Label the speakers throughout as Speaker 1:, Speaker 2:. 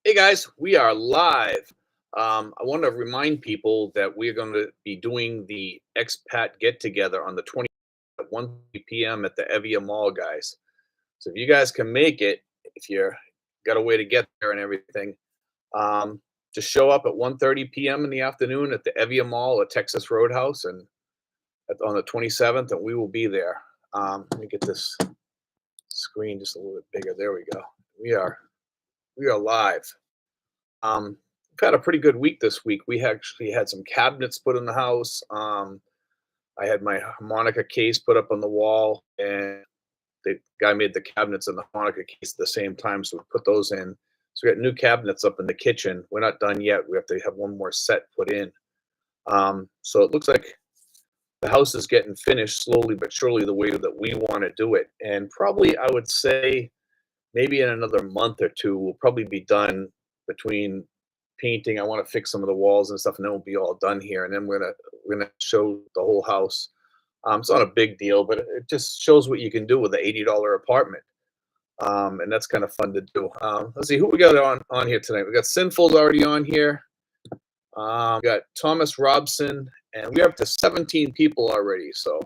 Speaker 1: Hey guys, we are live. I want to remind people that we're going to be doing the Expat get together on the 20th at 1 p.m. at the Evia Mall, guys. So if you guys can make it, if you're got a way to get there and everything, just show up at 1:30 p.m. in the afternoon at the Evia Mall at Texas Roadhouse and on the 27th, and we will be there. Let me get this screen just a little bit bigger. There we go. We are live. We've had a pretty good week this week. We actually had some cabinets put in the house. I had my harmonica case put up on the wall, and the guy made the cabinets and the harmonica case at the same time, so we put those in. So we got new cabinets up in the kitchen. We're not done yet. We have to have one more set put in. So it looks like the house is getting finished slowly but surely the way that we want to do it. And probably, I would say, maybe in another month or two, we'll probably be done between painting. I want to fix some of the walls and stuff, and then we'll be all done here. And then we're gonna show the whole house. It's not a big deal, but it just shows what you can do with an $80 apartment. And that's kind of fun to do. Let's see who we got on here tonight. We got Sinful's already on here. We got Thomas Robson, and we're up to 17 people already. So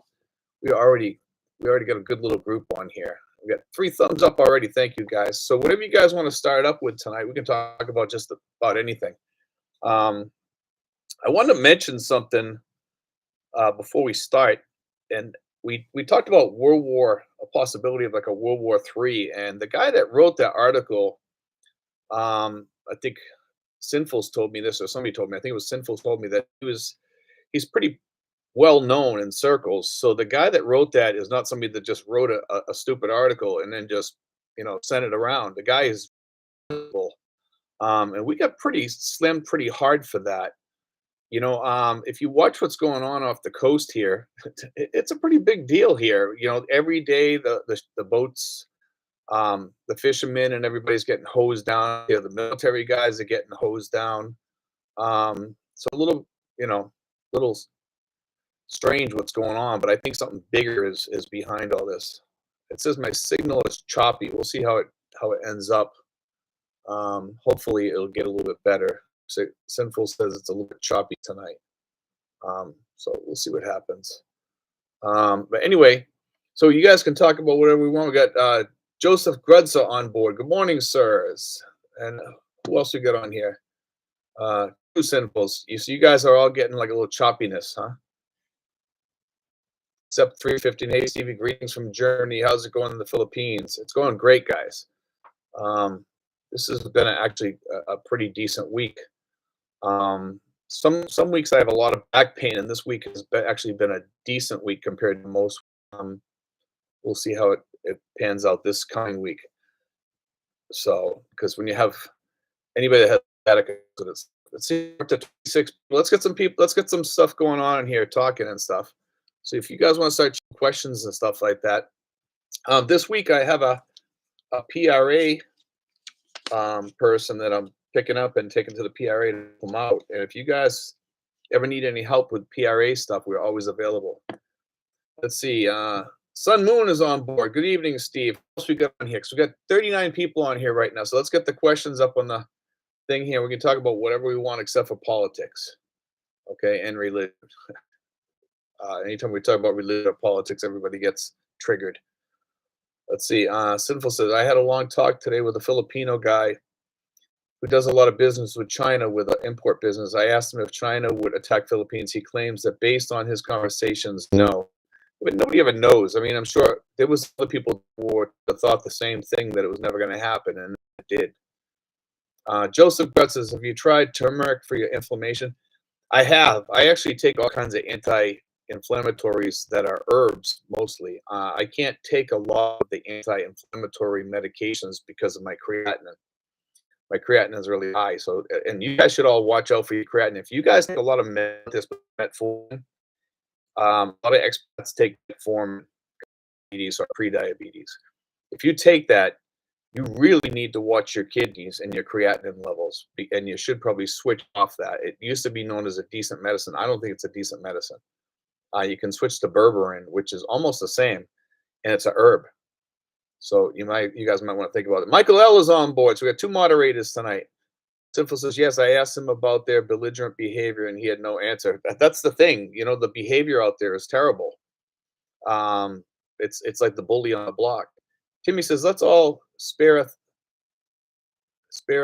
Speaker 1: we already got a good little group on here. We got 3 thumbs up already. Thank you, guys. So whatever you guys want to start up with tonight, we can talk about just about anything. I want to mention something before we start, and we talked about a possibility of like a World War III, and the guy that wrote that article, I think Sinfuls told me this, or somebody told me. I think it was Sinfuls told me that he's pretty well known in circles. So the guy that wrote that is not somebody that just wrote a stupid article and then just sent it around. The guy is and we got pretty slammed pretty hard for that. If you watch what's going on off the coast here, it's a pretty big deal here. Every day the boats, the fishermen and everybody's getting hosed down. The military guys are getting hosed down. So a little strange what's going on, but I think something bigger is behind all this. It says my signal is choppy. We'll see how it ends up. Hopefully it'll get a little bit better. So Sinful says it's a little bit choppy tonight. So we'll see what happens. But anyway, so you guys can talk about whatever we want. We got Joseph Grudza on board. Good morning, sirs. And who else we got on here? Two Sinfuls. You guys are all getting like a little choppiness, huh? Except 315. Hey, Stevie, greetings from Germany. How's it going in the Philippines? It's going great, guys. This has been actually a pretty decent week. Some weeks I have a lot of back pain, and this week has actually been a decent week compared to most. We'll see how it pans out this coming week. So, because when you have anybody that has let's see up to 26. Let's get some people. Let's get some stuff going on in here, talking and stuff. So if you guys want to start questions and stuff like that, this week I have a PRA person that I'm picking up and taking to the PRA to come out. And if you guys ever need any help with PRA stuff, we're always available. Let's see. Sun Moon is on board. Good evening, Steve. What else we got on here? So we got 39 people on here right now. So let's get the questions up on the thing here. We can talk about whatever we want except for politics. Okay, and religion. Anytime we talk about religion or politics, everybody gets triggered. Let's see. Sinful says, I had a long talk today with a Filipino guy who does a lot of business with China with an import business. I asked him if China would attack Philippines. He claims that based on his conversations, no. But nobody ever knows. I mean, I'm sure there was other people who thought the same thing, that it was never going to happen, and it did. Joseph Brett says, have you tried turmeric for your inflammation? I have. I actually take all kinds of anti-inflammatories that are herbs mostly. I can't take a lot of the anti-inflammatory medications because of my creatinine. My creatinine is really high. So, and you guys should all watch out for your creatinine. If you guys take a lot of metformin, a lot of expats take metformin, diabetes or pre-diabetes. If you take that, you really need to watch your kidneys and your creatinine levels, and you should probably switch off that. It used to be known as a decent medicine. I don't think it's a decent medicine. You can switch to berberine, which is almost the same, and it's a herb. So you guys might want to think about it. Michael L is on board. So we got 2 moderators tonight. Simple says, yes, I asked him about their belligerent behavior and he had no answer. That's the thing. The behavior out there is terrible. Um, it's like the bully on the block. Timmy says, let's all spare a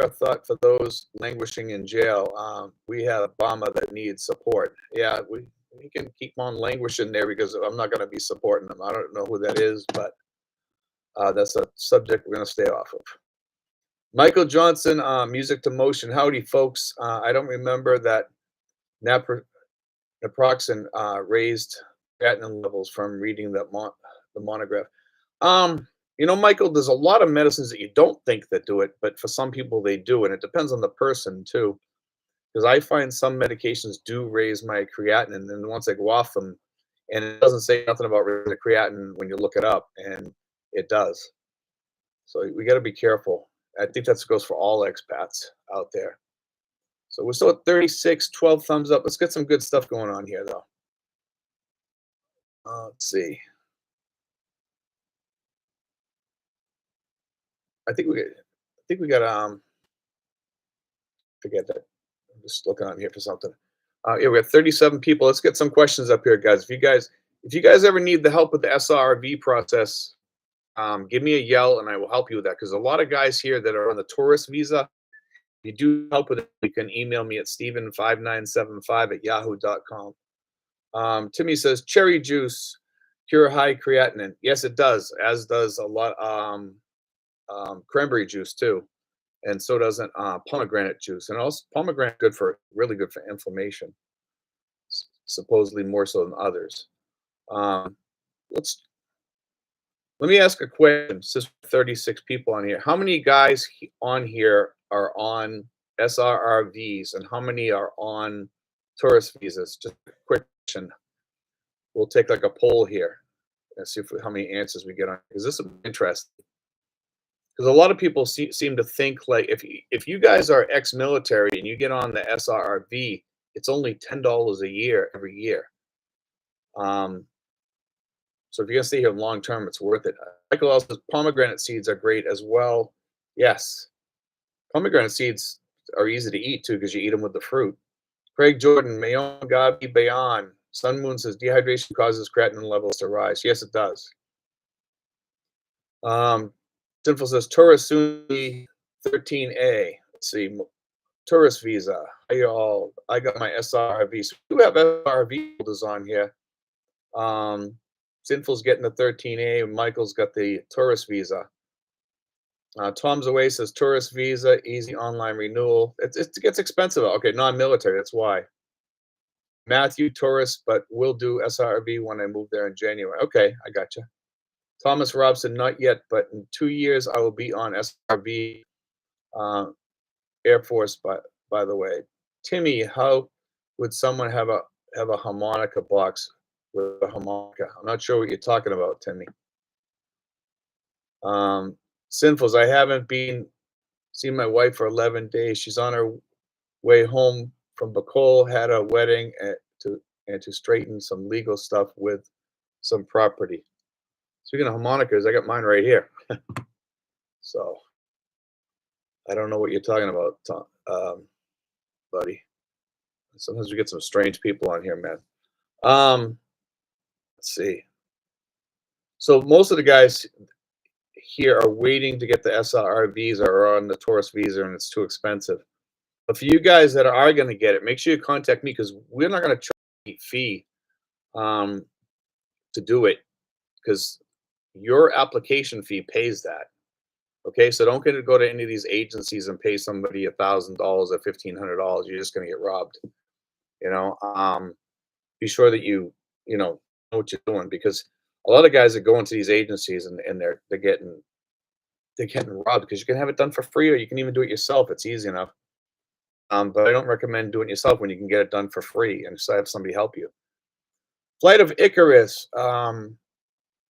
Speaker 1: thought for those languishing in jail. We have Obama that needs support. Yeah, we can keep on languishing there because I'm not going to be supporting them. I don't know who that is, but that's a subject we're going to stay off of. Michael Johnson, Music to Motion. Howdy, folks. I don't remember that naproxen raised creatinine levels from reading the monograph. Michael, there's a lot of medicines that you don't think that do it, but for some people they do, and it depends on the person too. Because I find some medications do raise my creatinine, and once I go off them, and it doesn't say nothing about raising the creatinine when you look it up, and it does. So we got to be careful. I think that goes for all expats out there. So we're still at 36, 12 thumbs up. Let's get some good stuff going on here, though. Let's see. I think we got forget that. I'm just looking on here for something. Yeah, we got 37 people. Let's get some questions up here, guys. If you guys ever need the help with the SRRV process, give me a yell and I will help you with that. Because a lot of guys here that are on the tourist visa, if you do help with it, you can email me at steven5975@yahoo.com. Timmy says cherry juice cure high creatinine. Yes, it does. As does a lot cranberry juice too, and so doesn't pomegranate juice. And also pomegranate really good for inflammation, supposedly more so than others. Um, let's Let me ask a question. Since 36 people on here, how many guys on here are on SRRVs, and how many are on tourist visas? Just a quick question. We'll take like a poll here and see how many answers we get on, because this is interesting. Because a lot of people seem to think like if you guys are ex-military and you get on the SRRV, it's only $10 a year every year. So if you're gonna stay here long term, it's worth it. Michael also says pomegranate seeds are great as well. Yes, pomegranate seeds are easy to eat too because you eat them with the fruit. Craig Jordan, Mayon Gabi Bayan. Sun Moon says dehydration causes creatinine levels to rise. Yes, it does. Sinful says tourist soon be 13A. Let's see, tourist visa. I got my SRV. So we do have SRV holders on here. Sinful's getting the 13A, and Michael's got the tourist visa. Tom's away says tourist visa, easy online renewal. It gets expensive. Okay, non-military, that's why. Matthew, tourist, but we'll do SRV when I move there in January. Okay, I got you. Thomas Robson, not yet, but in 2 years I will be on SRV Air Force. By the way, Timmy, how would someone have a harmonica box with a harmonica? I'm not sure what you're talking about, Timmy. Sinfuls, I haven't seen my wife for 11 days. She's on her way home from Bacol, had a wedding to straighten some legal stuff with some property. Speaking of harmonicas, I got mine right here. So I don't know what you're talking about, Tom, buddy. Sometimes we get some strange people on here, man. Let's see. So most of the guys here are waiting to get the SRRVs or are on the tourist visa, and it's too expensive. But for you guys that are going to get it, make sure you contact me because we're not going to charge a fee to do it, because your application fee pays that. Okay, so don't go to any of these agencies and pay somebody $1,000 or $1,500. You're just going to get robbed. Be sure that you know what you're doing, because a lot of guys are going to these agencies and they're getting robbed, because you can have it done for free or you can even do it yourself. It's easy enough. But I don't recommend doing it yourself when you can get it done for free and just have somebody help you. Flight of Icarus.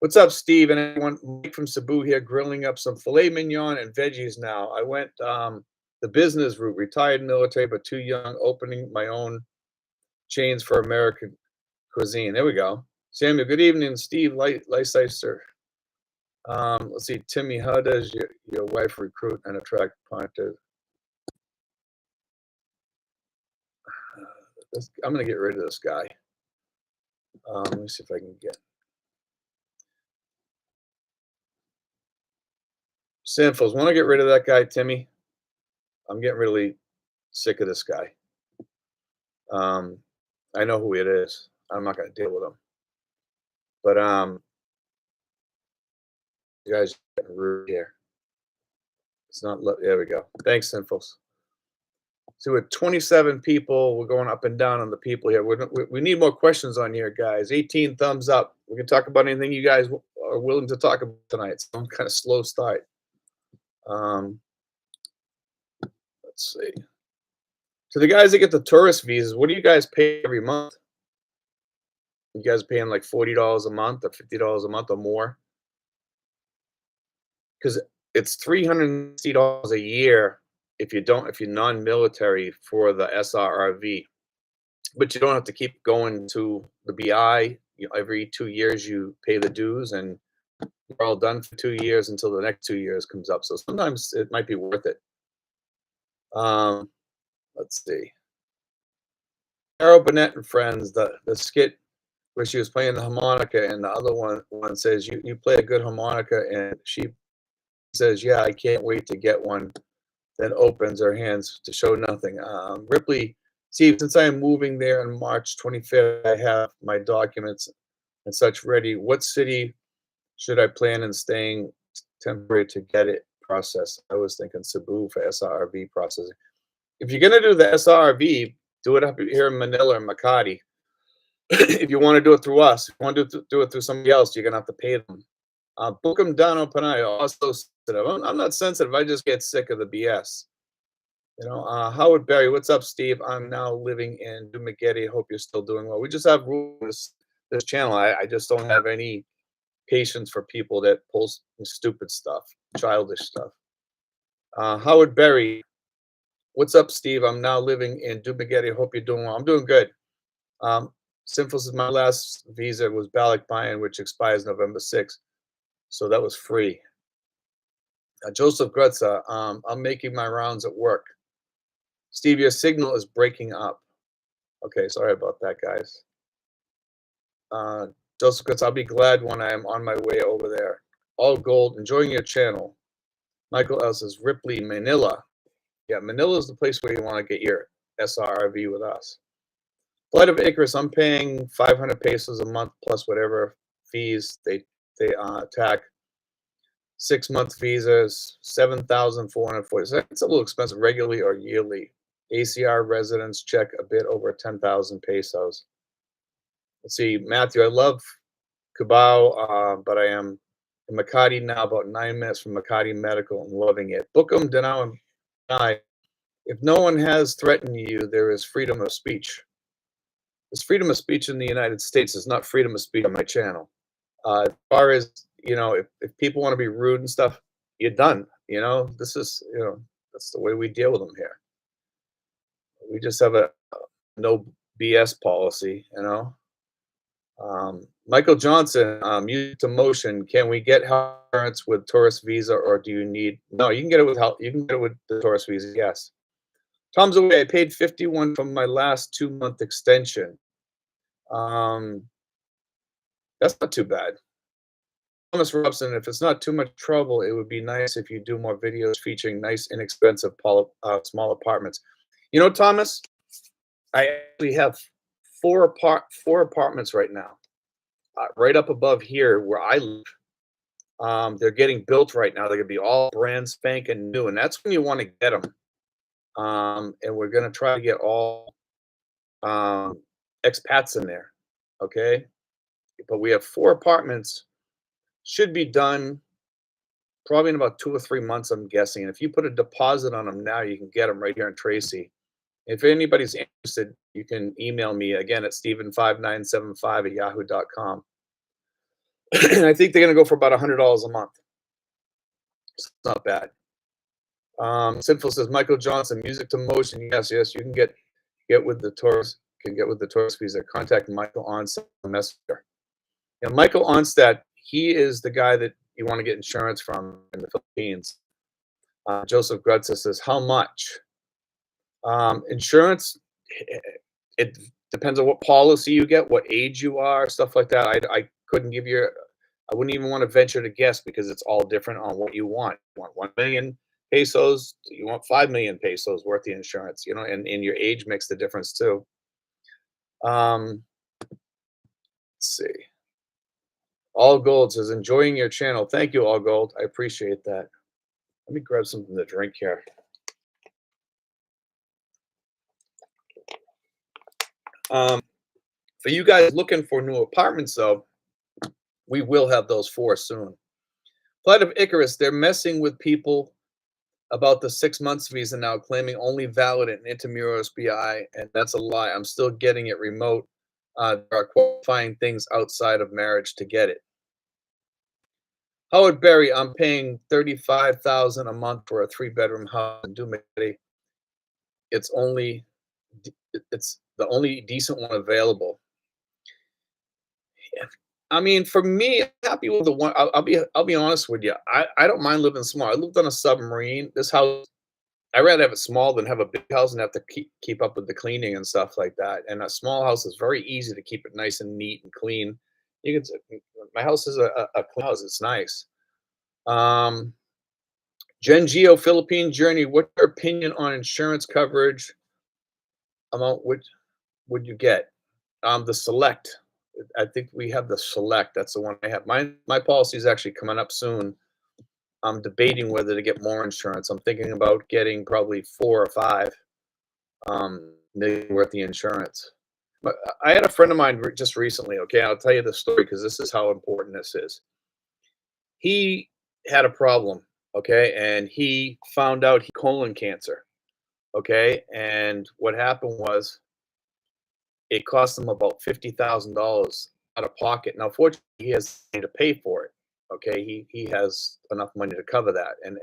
Speaker 1: What's up, Steve? And everyone, Mike from Cebu here, grilling up some filet mignon and veggies now. I went the business route, retired military, but too young, opening my own chains for American cuisine. There we go. Samuel, good evening. Steve Leicester. Let's see, Timmy, how does your wife recruit and attract punters? I'm gonna get rid of this guy. Let me see if I can get Sinfuls. Want to get rid of that guy, Timmy? I'm getting really sick of this guy. Um, I know who it is. I'm not gonna deal with him. But you guys are getting rude here. It's not. There we go. Thanks, Sinfuls. So with 27 people, we're going up and down on the people here. We need more questions on here, guys. 18 thumbs up. We can talk about anything you guys are willing to talk about tonight. So I'm kind of slow start. Let's see. So the guys that get the tourist visas, what do you guys pay every month? You guys paying like $40 a month or $50 a month or more? Because it's $360 a year if you're non-military for the SRRV. But you don't have to keep going to the BI. Every 2 years you pay the dues, and you're all done for 2 years until the next 2 years comes up. So sometimes it might be worth it. Let's see. Carol Burnett and Friends, the skit where she was playing the harmonica, and the other one says, "You play a good harmonica," and she says, "Yeah, I can't wait to get one." Then opens her hands to show nothing. Ripley, see, since I am moving there on March 25th, I have my documents and such ready. What city should I plan on staying temporary to get it processed? I was thinking Cebu for SRRV processing. If you're gonna do the SRRV, do it up here in Manila or Makati. If you want to do it through us, if you want to do it through somebody else, you're gonna have to pay them. Book them down on Panay. Also sensitive. I'm not sensitive. I just get sick of the BS. Howard Berry, what's up, Steve? I'm now living in Dumaguete. Hope you're still doing well. We just have rules this channel. I just don't have any patience for people that post stupid stuff, childish stuff. Howard Berry, what's up, Steve? I'm now living in Dumaguete. Hope you're doing well. I'm doing good. Sinful is my last visa was Balikbayan, which expires November 6th. So that was free. Joseph Grutza, I'm making my rounds at work. Steve, your signal is breaking up. Okay, sorry about that, guys. Joseph Grutza, I'll be glad when I am on my way over there. All gold, enjoying your channel. Michael L says, Ripley, Manila. Yeah, Manila is the place where you want to get your SRRV with us. Flight of Icarus, I'm paying 500 pesos a month plus whatever fees they tack. 6-month visas, 7,440. It's a little expensive regularly or yearly. ACR residence check a bit over 10,000 pesos. Let's see, Matthew, I love Cubao, but I am in Makati now, about 9 minutes from Makati Medical, and loving it. Book them, Danao, and I. If no one has threatened you, there is freedom of speech. There's freedom of speech in the United States. There's not freedom of speech on my channel. As far as, if people want to be rude and stuff, you're done. This is, that's the way we deal with them here. We just have a no BS policy, Michael Johnson, music to motion. Can we get health insurance with tourist visa, or do you need? No, you can get it with health. You can get it with the tourist visa. Yes. Tom's away. I paid 51 from my last 2-month extension. That's not too bad. Thomas Robson, if it's not too much trouble, it would be nice if you do more videos featuring nice, inexpensive, small apartments. Thomas, I actually have four apartments right now, right up above here where I live. They're getting built right now. They're gonna be all brand spanking new, and that's when you want to get them. And we're gonna try to get all expats in there, okay? But we have 4 apartments. Should be done probably in about 2 or 3 months, I'm guessing. And if you put a deposit on them now, you can get them right here in Tracy. If anybody's interested, you can email me again at steven5975@yahoo.com. I think they're going to go for about $100 a month. It's not bad. Sinful says, Michael Johnson, music to motion. Yes, you can get with the tourist. Can get with the tourist visa. Contact Michael Onstadt Messenger. Michael Onstadt, he is the guy that you want to get insurance from in the Philippines. Joseph Grutza says, how much? Insurance it depends on what policy you get, what age you are, stuff like that. I couldn't give you. I wouldn't even want to venture to guess because it's all different on what you want. You want 1 million pesos? You want 5 million pesos worth of insurance? You know, and your age makes the difference too. Let's see. All Gold says enjoying your channel. Thank you, All Gold. I appreciate that. Let me grab something to drink here. For you guys looking for new apartments, though, we will have those for soon. Flight of Icarus, they're messing with people about the 6 months visa now, claiming only valid in Intramuros BI, and that's a lie. I'm still getting it remote. There are qualifying things outside of marriage to get it. Howard Berry, I'm paying $35,000 a month for a 3-bedroom house in Dumedi. It's the only decent one available. Yeah. I mean, for me, I'm happy with the one. I'll be honest with you. I don't mind living small. I lived on a submarine. This house, I'd rather have it small than have a big house and have to keep up with the cleaning and stuff like that. And a small house is very easy to keep it nice and neat and clean. You can. My house is a clean house. It's nice. Gen Geo Philippine Journey. What's your opinion on insurance coverage amount? Would you get? The Select. I think we have the Select. That's the one I have. My policy is actually coming up soon. I'm debating whether to get more insurance. I'm thinking about getting probably 4 or 5 million worth of insurance. But I had a friend of mine just recently. Okay, I'll tell you the story because this is how important this is. He had a problem. Okay, and he found out he had colon cancer. Okay, and what happened was it cost him about $50,000 out of pocket. Now, fortunately, he has money to pay for it. Okay, he has enough money to cover that, and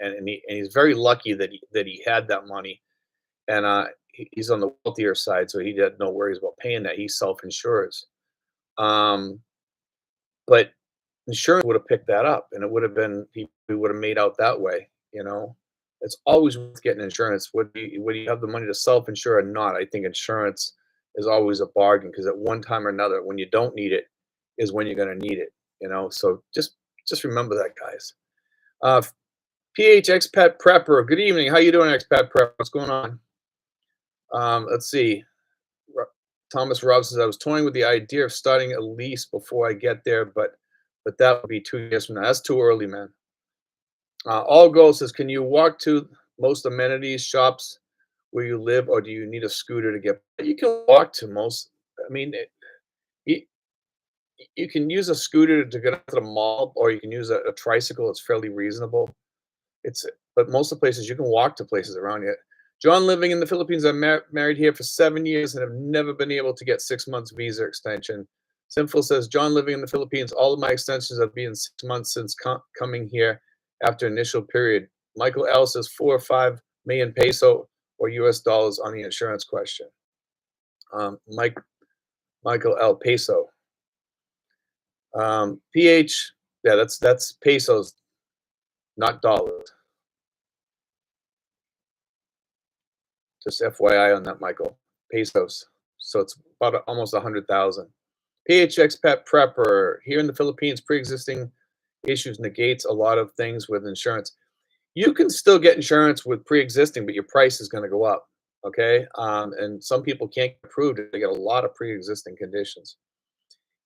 Speaker 1: he's very lucky that he had that money, and he's on the wealthier side, so he had no worries about paying that. He self-insures, but insurance would have picked that up, and it would have been he would have made out that way. You know, it's always worth getting insurance. Would you have the money to self-insure or not? I think insurance is always a bargain because at one time or another, when you don't need it, is when you're going to need it. You know, so just remember that, guys. PH Expat Prepper. Good evening. How you doing, Expat Prepper? What's going on? Let's see. Thomas Rob says, I was toying with the idea of starting a lease before I get there, but that would be 2 years from now. That's too early, man. All Gold says, can you walk to most amenities shops where you live, or do you need a scooter to get? You can walk to most. I mean, you can use a scooter to get to the mall, or you can use a tricycle. It's fairly reasonable. But most of the places you can walk to places around here. John, living in the Philippines, I'm married here for 7 years and have never been able to get 6 months visa extension. Sinful says, John, living in the Philippines, all of my extensions have been 6 months since coming here after initial period. Michael L says 4 or 5 million peso or US dollars on the insurance question. Michael L peso. PH, yeah, that's pesos, not dollars. Just FYI on that, Michael. Pesos. So it's about almost 100,000. PH Expat Prepper. Here in the Philippines, pre-existing issues negates a lot of things with insurance. You can still get insurance with pre-existing, but your price is going to go up. Okay. And some people can't get approved if they get a lot of pre-existing conditions.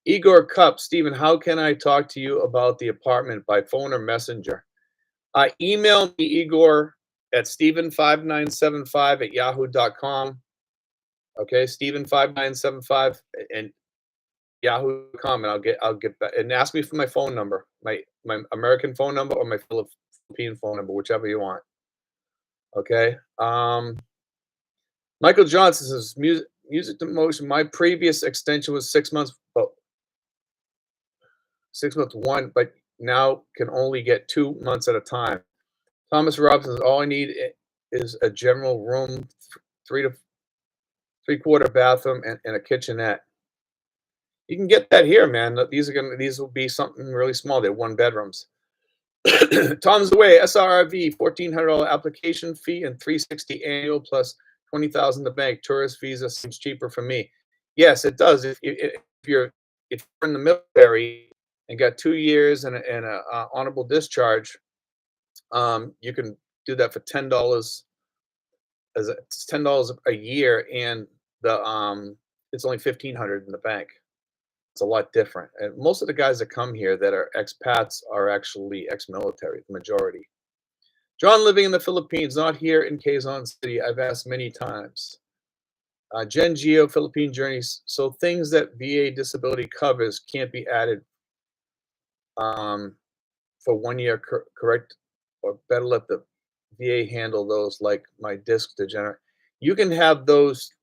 Speaker 1: Igor Cup. Stephen, how can I talk to you about the apartment by phone or messenger? Email me, Igor, at Stephen5975 at yahoo.com. Okay, Stephen5975 and yahoo.com, and I'll get back and ask me for my phone number, my American phone number or my Philippine phone number, whichever you want. Okay. Michael Johnson says music to motion. My previous extension was 6 months, but 6 months one, but now can only get 2 months at a time. Thomas Robson says, all I need is a general room, 3 to 3/4 bathroom, and a kitchenette. You can get that here, man. These will be something really small. They're 1 bedrooms. Tom's Away, SRRV, $1,400 application fee and $360 annual plus $20,000 to bank. Tourist visa seems cheaper for me. Yes, it does. If you're in the military and got 2 years and a, honorable discharge, you can do that for $10 as it's $10 a year, and it's only 1,500 in the bank. It's a lot different, and most of the guys that come here that are expats are actually ex-military, the majority. John living in the Philippines, not here in Quezon City. I've asked many times. Gen Geo Philippine Journeys. So things that VA disability covers can't be added um, for 1 year, correct? Or better let the VA handle those, like my disc degenerate. You can have those,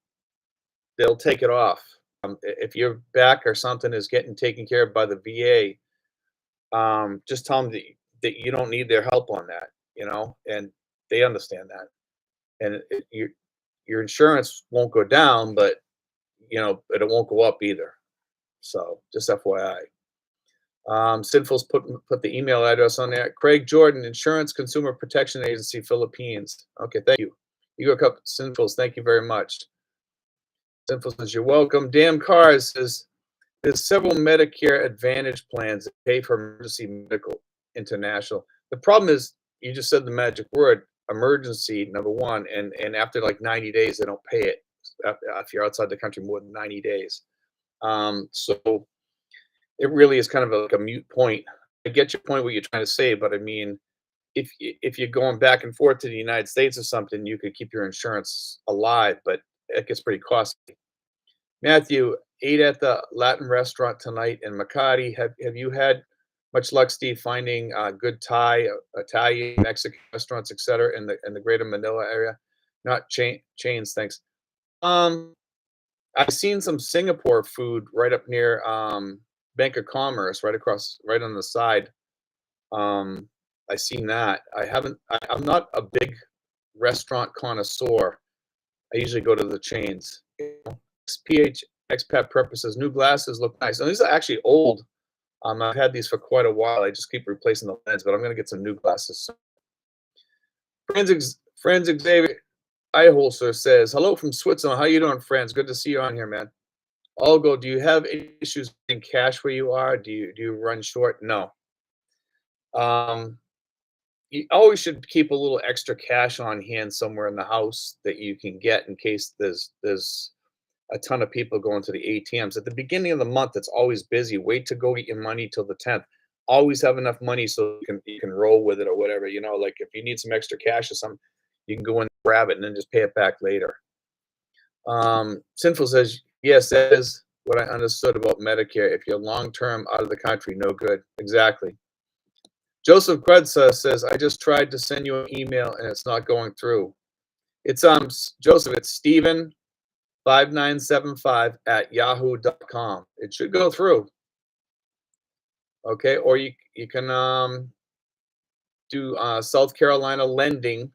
Speaker 1: they'll take it off. If your back or something is getting taken care of by the VA, just tell them that you don't need their help on that, and they understand that. And your insurance won't go down, but it won't go up either. So just FYI. Sinful's put the email address on there. Craig Jordan, Insurance Consumer Protection Agency, Philippines. Okay, thank you. You go, Sinfuls. Thank you very much. Sinful says you're welcome. Dan Cars says there's several Medicare Advantage plans that pay for emergency medical international. The problem is you just said the magic word, emergency, number one, and after like 90 days they don't pay it if you're outside the country more than 90 days. So it really is kind of like a mute point. I get your point, what you're trying to say, but I mean, if you're going back and forth to the United States or something, you could keep your insurance alive, but it gets pretty costly. Matthew, ate at the Latin restaurant tonight in Makati. Have you had much luck, Steve, finding good Thai, Italian, Mexican restaurants, etc., in the greater Manila area? Not chains, thanks. I've seen some Singapore food right up near Bank of Commerce, right on the side. I've seen that. I haven't. I'm not a big restaurant connoisseur. I usually go to the chains. PH expat purposes. New glasses look nice. And these are actually old. I've had these for quite a while. I just keep replacing the lens, but I'm gonna get some new glasses. Friends Xavier Eyeholzer says, "Hello from Switzerland. How you doing, friends? Good to see you on here, man." Olgo, do you have issues in cash where you are? Do you run short? No. You always should keep a little extra cash on hand somewhere in the house that you can get in case there's a ton of people going to the ATMs. At the beginning of the month, it's always busy. Wait to go get your money till the 10th. Always have enough money so you can roll with it or whatever. Like if you need some extra cash or something, you can go and grab it and then just pay it back later. Sinful says, yes, that is what I understood about Medicare. If you're long term out of the country, no good. Exactly. Joseph Grudsa says, I just tried to send you an email and it's not going through. It's Joseph, it's Steven5975 @yahoo.com. It should go through. Okay, or you can do South Carolina lending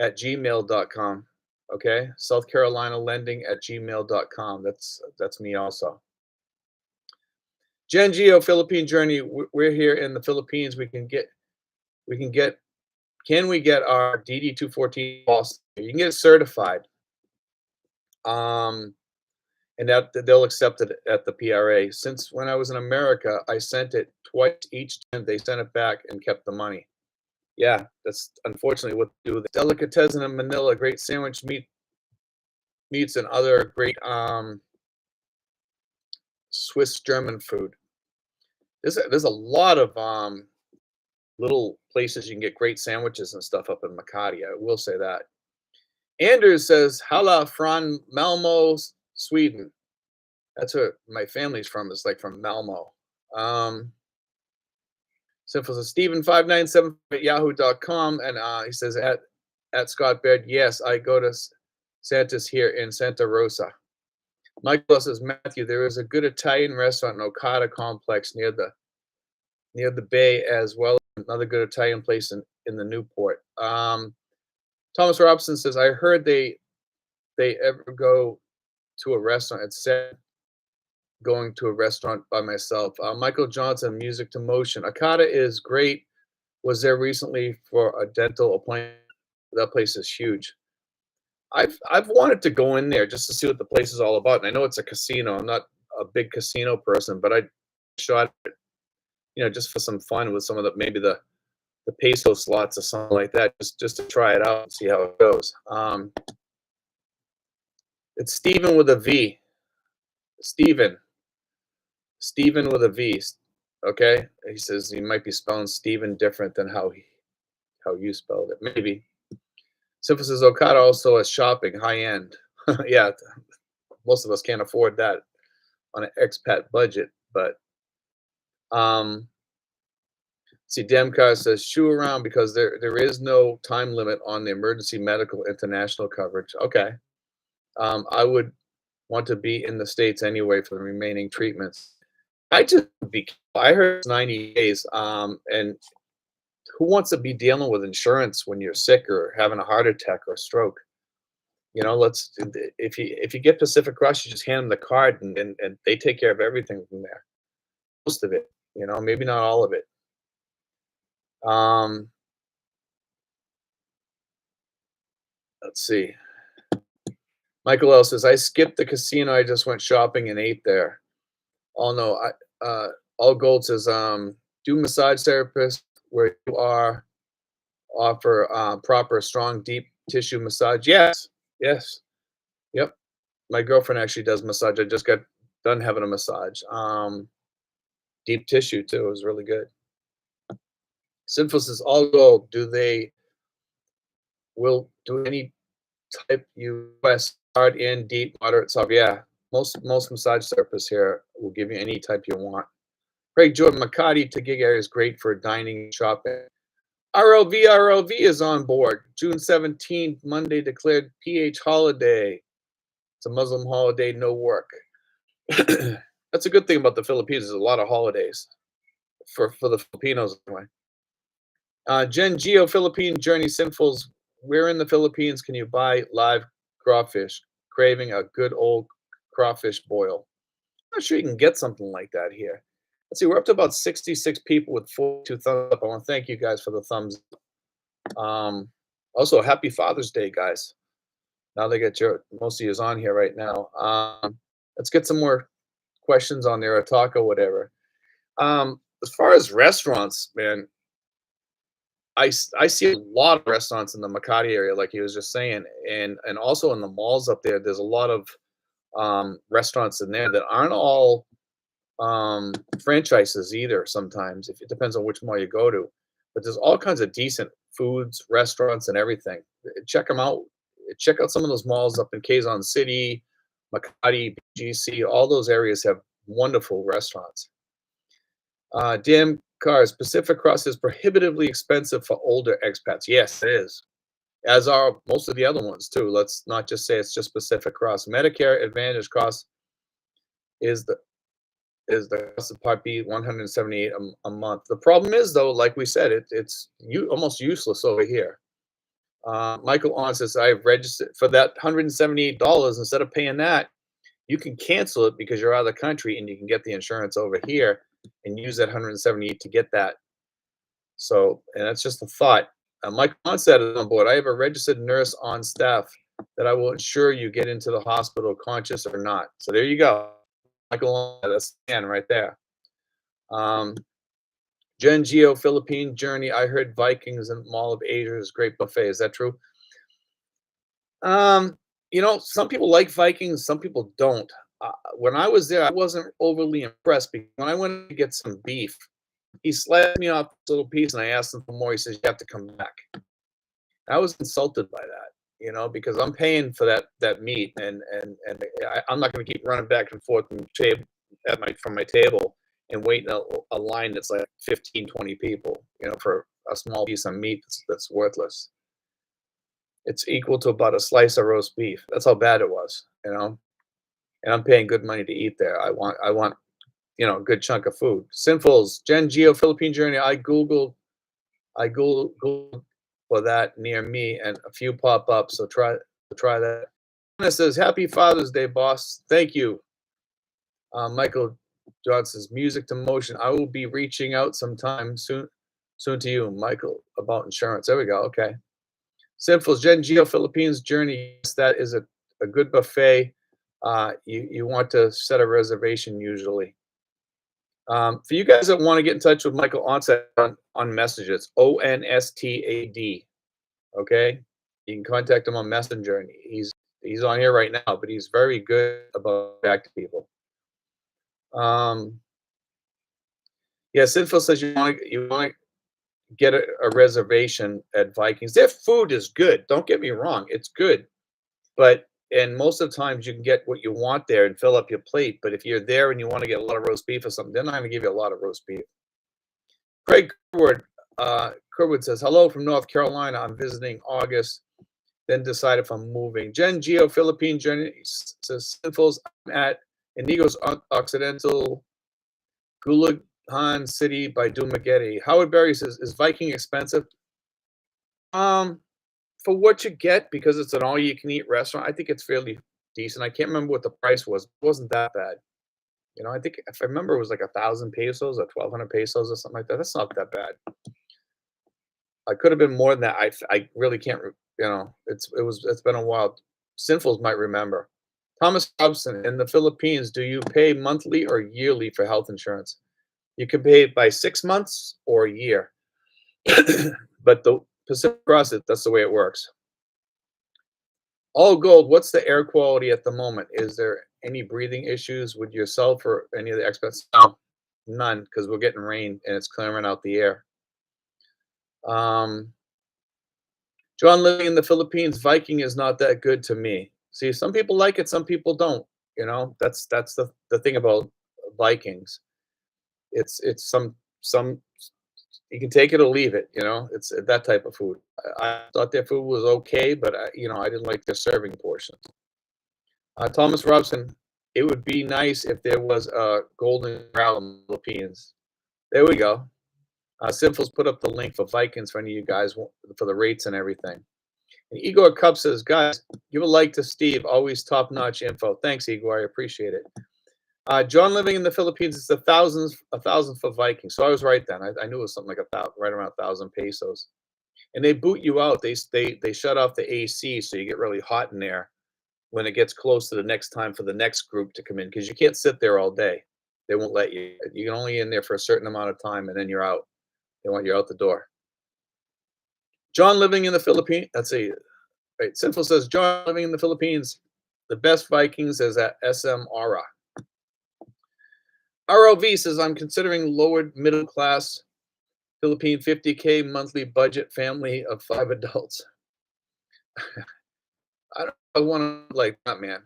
Speaker 1: @gmail.com. Okay, South Carolina lending @gmail.com. That's me also. Gen Geo Philippine Journey. We're here in the Philippines. Can we get our DD-214 policy? You can get it certified. And that they'll accept it at the PRA. Since when I was in America, I sent it twice each time. They sent it back and kept the money. Yeah, that's unfortunately what they do. The delicatessen in Manila, great sandwich meats and other great Swiss German food. There's a lot of little places you can get great sandwiches and stuff up in Makati. I will say that. Andrew says, Halla från Malmo, Sweden. That's where my family's from. It's like from Malmo. Simple says Steven597 at yahoo.com. And he says at Scott Baird, yes, I go to Santa's here in Santa Rosa. Michael says, Matthew, there is a good Italian restaurant in Okada complex near the bay, as well as another good Italian place in the Newport. Thomas Robson says, I heard they ever go to a restaurant. It's said going to a restaurant by myself. Michael Johnson, Music to Motion. Okada is great. Was there recently for a dental appointment. That place is huge. I've wanted to go in there just to see what the place is all about, and I know it's a casino. I'm not a big casino person, but I shot it, just for some fun with some of the peso slots or something like that, just to try it out and see how it goes. It's Steven with a V. Steven. Steven with a V. Okay? He says he might be spelling Steven different than how you spelled it. Maybe. Simple says Okada also has shopping, high end. Yeah, most of us can't afford that on an expat budget, but see, Demcar says shoe around because there is no time limit on the emergency medical international coverage. Okay. I would want to be in the States anyway for the remaining treatments. I heard it's 90 days. And who wants to be dealing with insurance when you're sick or having a heart attack or a stroke? If you get Pacific Cross, you just hand them the card and they take care of everything from there. Most of it, maybe not all of it. Um, let's see. Michael L says, I skipped the casino. I just went shopping and ate there. Oh no, All Gold says, do massage therapist where you are offer proper, strong, deep tissue massage. Yes, yes, yep. My girlfriend actually does massage. I just got done having a massage. Deep tissue too. It was really good. Sinful says, All Gold. Will do any type you request, hard, in, deep, moderate, soft? Yeah, most massage therapists here will give you any type you want. Craig Jordan, Makati to gig area is great for dining and shopping. RLV is on board. June 17th, Monday declared PH holiday. It's a Muslim holiday, no work. That's a good thing about the Philippines. There's a lot of holidays for the Filipinos anyway. Jen Geo, Philippine Journey Sinfuls. Where in the Philippines can you buy live crawfish? Craving a good old crawfish boil. I'm not sure you can get something like that here. Let's see, we're up to about 66 people with 42 thumbs up. I want to thank you guys for the thumbs up. Also, happy Father's Day, guys. Now they get most of you on here right now. Let's get some more questions on there or talk or whatever. As far as restaurants, man, I see a lot of restaurants in the Makati area, like he was just saying, and also in the malls up there. There's a lot of restaurants in there that aren't all franchises either. Sometimes, if it depends on which mall you go to, but there's all kinds of decent foods, restaurants, and everything. Check them out. Check out some of those malls up in Quezon City, Makati, BGC. All those areas have wonderful restaurants. DM cars. Pacific Cross is prohibitively expensive for older expats. Yes, it is. As are most of the other ones too. Let's not just say it's just Pacific Cross. Medicare Advantage cost is the cost of Part B 178 a month. The problem is though, like we said, it's almost useless over here. Michael On says I've registered for that $178. Instead of paying that, you can cancel it because you're out of the country and you can get the insurance over here and use that 178 to get that. So, and that's just a thought. Michael On said it on board. I have a registered nurse on staff that I will ensure you get into the hospital conscious or not. So there you go. Michael, that's the end right there. Gen Geo Philippine Journey. I heard Vikings and Mall of Asia is great buffet. Is that true? Some people like Vikings, some people don't. When I was there, I wasn't overly impressed because when I went to get some beef, he sliced me off a little piece and I asked him for more. He says, you have to come back. I was insulted by that, because I'm paying for that meat and I'm not going to keep running back and forth from my table and waiting a line that's like 15, 20 people, for a small piece of meat that's worthless. It's equal to about a slice of roast beef. That's how bad it was, and I'm paying good money to eat there. I want a good chunk of food. Sinfuls, Gen Geo Philippine Journey. I Googled for that near me and a few pop up. So try that. It says Happy Father's Day, boss. Thank you. Michael John says music to motion. I will be reaching out sometime soon to you, Michael, about insurance. There we go. Okay. Sinful Gen Geo Philippines Journey. Yes, that is a good buffet. You want to set a reservation usually. For you guys that want to get in touch with Michael Onstad on messages, ONSTAD. Okay, you can contact him on Messenger, and he's on here right now, but he's very good about back to people. Yeah, Sinful says you want to get a reservation at Vikings. Their food is good. Don't get me wrong, it's good, but and most of the times you can get what you want there and fill up your plate. But if you're there and you want to get a lot of roast beef or something, they're not going to give you a lot of roast beef. Craig Kerwood says, hello from North Carolina. I'm visiting August, then decide if I'm moving. Gen Geo Philippine Journey says, Sinfuls, I'm at Inigos Occidental, Gulahan City by Dumaguete. Howard Berry says, is Viking expensive? For what you get, because it's an all-you-can-eat restaurant, I think it's fairly decent. I can't remember what the price was. It wasn't that bad. You know, I think if I remember, it was like 1,000 pesos or 1,200 pesos or something like that. That's not that bad. I could have been more than that. I really can't. You know, it's been a while. Sinfuls might remember. Thomas Robson, in the Philippines, do you pay monthly or yearly for health insurance? You can pay it by 6 months or a year, but the Pacific Cross, that's the way it works. All Gold, what's the air quality at the moment? Is there any breathing issues with yourself or any of the expats? No, none, because we're getting rain and it's clearing out the air. John, living in the Philippines, Viking is not that good to me. See, some people like it, some people don't. You know, that's the thing about Vikings. It's some you can take it or leave it. You know, it's that type of food. I thought their food was okay, but you know, I didn't like their serving portions. Thomas Robson, it would be nice if there was a golden corral in the Philippines. There we go. Sinfuls put up the link for Vikings for any of you guys for the rates and everything. And Igor Cup says, guys, give a like to Steve. Always top-notch info. Thanks, Igor. I appreciate it. John, living in the Philippines, it's 1,000 for Vikings. So I was right then. I knew it was something like right around 1,000 pesos. And they boot you out. They shut off the AC, so you get really hot in there when it gets close to the next time for the next group to come in, because you can't sit there all day. They won't let you. You can only in there for a certain amount of time, and then you're out. They want you out the door. John, living in the Philippines. Let's see. Right. Sinful says, John, living in the Philippines, the best Vikings is at SMRA. ROV says, I'm considering lowered middle class Philippine 50K monthly budget family of 5 adults. I don't want to like that, man.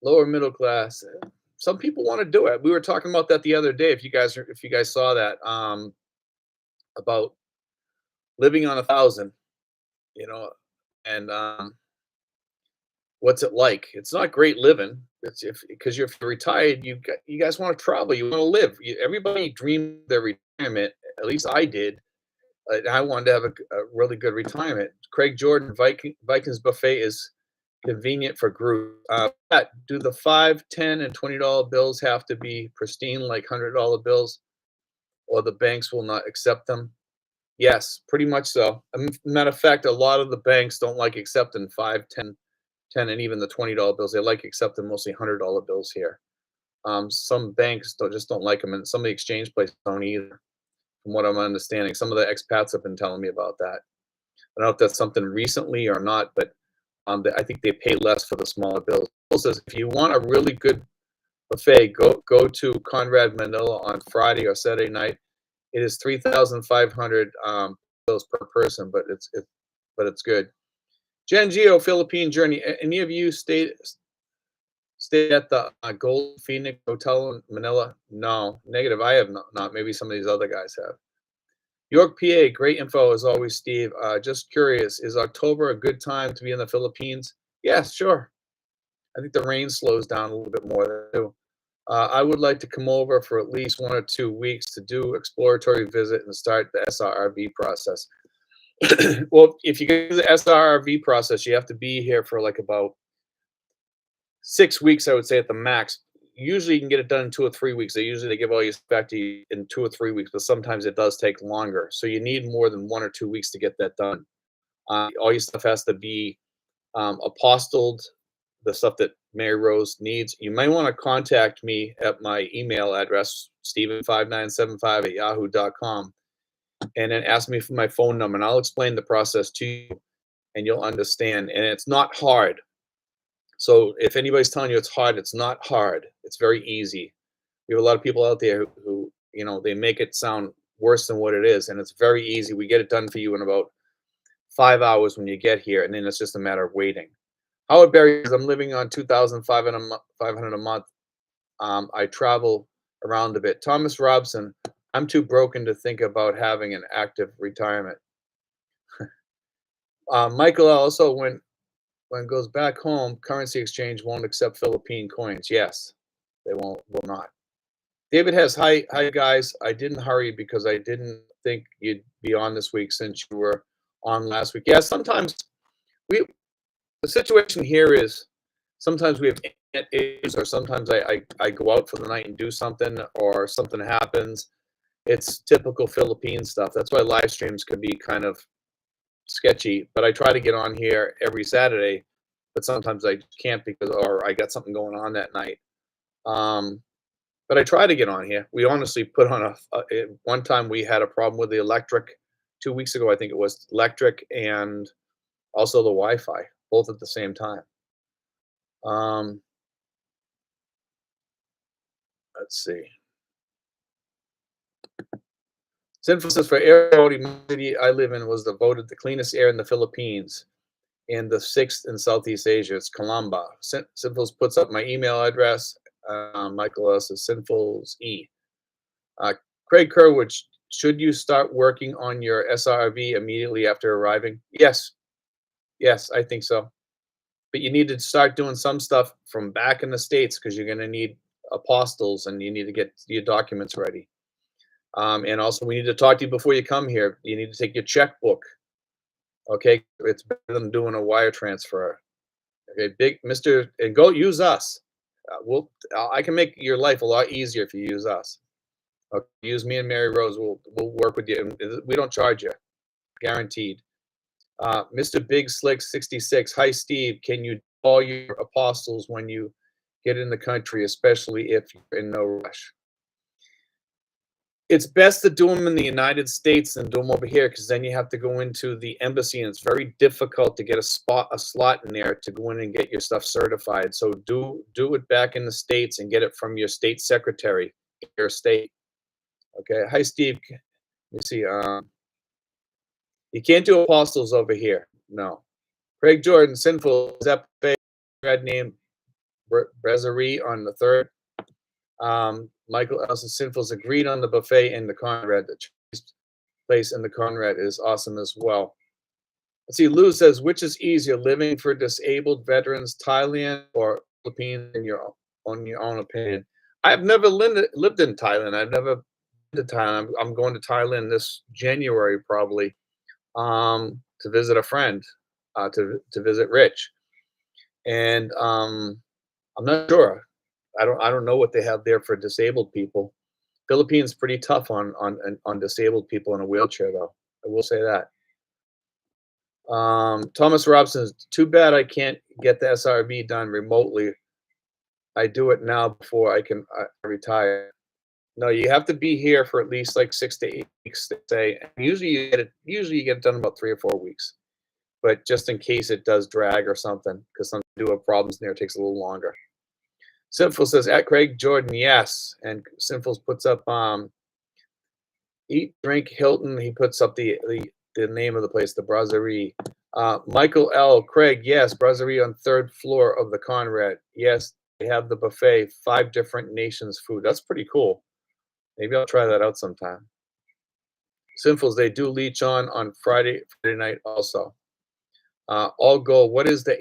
Speaker 1: Lower middle class. Some people want to do it. We were talking about that the other day. If you guys saw that, about living on 1,000, you know, and what's it like? It's not great living. It's because if you're retired, you guys want to travel, you want to live. Everybody dreamed their retirement. At least I did. I wanted to have a really good retirement. Craig Jordan, Vikings buffet is convenient for group. Do the $5, $10, and $20 bills have to be pristine like $100 bills, or the banks will not accept them? Yes, pretty much so. Matter of fact, a lot of the banks don't like accepting 5, 10, and even the $20 bills. They like accepting mostly $100 bills here. Some banks just don't like them, and some of the exchange places don't either, from what I'm understanding. Some of the expats have been telling me about that. I don't know if that's something recently or not, but I think they pay less for the smaller bills. Bill says, if you want a really good buffet, go to Conrad Manila on Friday or Saturday night. It is 3,500 bills per person, but it's good. Gen Geo Philippine Journey. Any of you stayed at the Gold Phoenix Hotel in Manila? No, negative. I have not. Maybe some of these other guys have. York, PA. Great info as always, Steve. Just curious, is October a good time to be in the Philippines? Yes, sure. I think the rain slows down a little bit more too. I would like to come over for at least 1 or 2 weeks to do exploratory visit and start the SRRV process. Well, if you do the SRRV process, you have to be here for like about 6 weeks, I would say at the max. usually you can get it done in 2 or 3 weeks. They give all your stuff back to you in 2 or 3 weeks, but sometimes it does take longer. So you need more than 1 or 2 weeks to get that done. All your stuff has to be apostilled, the stuff that Mary Rose needs. You might want to contact me at my email address, Steven5975 at yahoo.com, and then ask me for my phone number, and I'll explain the process to you, and you'll understand. And it's not hard. So if anybody's telling you it's hard, it's not hard. It's very easy. We have a lot of people out there who they make it sound worse than what it is, and it's very easy. We get it done for you in about 5 hours when you get here, and then it's just a matter of waiting. Howard Berry says, I'm living on 2,500 a month. I travel around a bit. Thomas Robson, I'm too broken to think about having an active retirement. Michael also, when goes back home, currency exchange won't accept Philippine coins. Yes, they will not. David has, hi guys. I didn't hurry because I didn't think you'd be on this week since you were on last week. Yeah, sometimes the situation here is sometimes we have internet issues, or sometimes I go out for the night and do something, or something happens. It's typical Philippine stuff. That's why live streams can be kind of sketchy, but I try to get on here every Saturday, but sometimes I can't because, or I got something going on that night. But I try to get on here. We honestly put on one time we had a problem with the electric 2 weeks ago. I think it was electric and also the Wi-Fi, both at the same time. Let's see. Sinful says, for air quality, the city I live in was voted the cleanest air in the Philippines and the 6th in Southeast Asia. It's Calamba. Sinfuls puts up my email address. Michael S. is Sinfuls E. Craig Kerwood, should you start working on your SRRV immediately after arriving? Yes. Yes, I think so. But you need to start doing some stuff from back in the States, because you're going to need apostles and you need to get your documents ready. And also, we need to talk to you before you come here. You need to take your checkbook. Okay, it's better than doing a wire transfer. Okay, big Mr. And go use us. I can make your life a lot easier if you use us. Okay, use me and Mary Rose. We'll work with you. We don't charge you, guaranteed. Mr. Big Slick 66. Hi, Steve. Can you do all your apostles when you get in the country, especially if you're in no rush? It's best to do them in the United States than do them over here, because then you have to go into the embassy, and it's very difficult to get a slot in there to go in and get your stuff certified. So do it back in the States and get it from your state secretary in your state. Okay. Hi, Steve. Let me see. You can't do apostles over here. No. Craig Jordan, Sinful, is that red name Brasserie on the 3rd. Michael Elson, Sinfuls agreed on the buffet in the Conrad. The Chinese place in the Conrad is awesome as well. Let's see, Lou says, which is easier, living for disabled veterans, Thailand or Philippines, in your own opinion? I've never lived in Thailand. I've never been to Thailand. I'm going to Thailand this January probably, to visit a friend, to visit Rich. And I'm not sure. I don't know what they have there for disabled people. Philippines pretty tough on disabled people in a wheelchair, though. I will say that. Thomas Robson, too bad I can't get the SRV done remotely. I do it now before I can retire. No, you have to be here for at least like 6 to 8 weeks to say. Usually you get it done in about 3 or 4 weeks. But just in case it does drag or something, because some do have problems in there, it takes a little longer. Sinful says, at Craig Jordan, yes. And Sinful puts up Eat, Drink, Hilton. He puts up the name of the place, the Brasserie. Michael L. Craig, yes, Brasserie on 3rd floor of the Conrad. Yes, they have the buffet, 5 different nations food. That's pretty cool. Maybe I'll try that out sometime. Sinfuls, they do leech on Friday night also. All go, what is the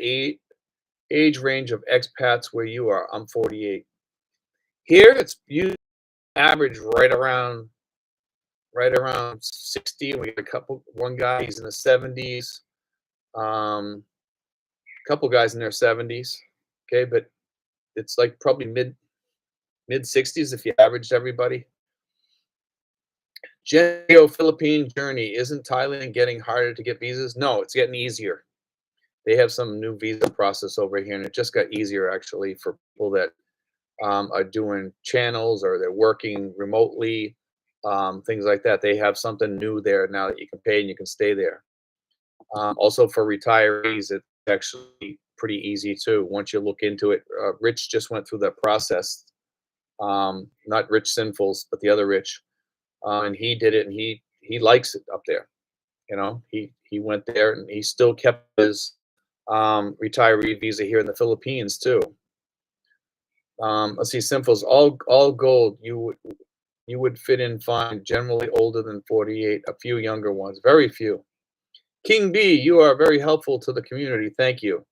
Speaker 1: age range of expats where you are? I'm 48. Here, it's usually average right around 60. We got one guy, he's in the 70s. A couple guys in their 70s. Okay, but it's like probably mid-60s if you averaged everybody. Geo Philippine journey, isn't Thailand getting harder to get visas? No, it's getting easier. They have some new visa process over here, and it just got easier actually for people that are doing channels or they're working remotely, things like that. They have something new there now that you can pay and you can stay there. Also for retirees, it's actually pretty easy too. Once you look into it, Rich just went through that process. Not Rich Sinfuls, but the other Rich, and he did it, and he likes it up there. You know, he went there and he still kept his retiree visa here in the Philippines too. Let's see, Sinfuls, all gold. You would fit in fine. Generally older than 48. A few younger ones, very few. King B, you are very helpful to the community. Thank you.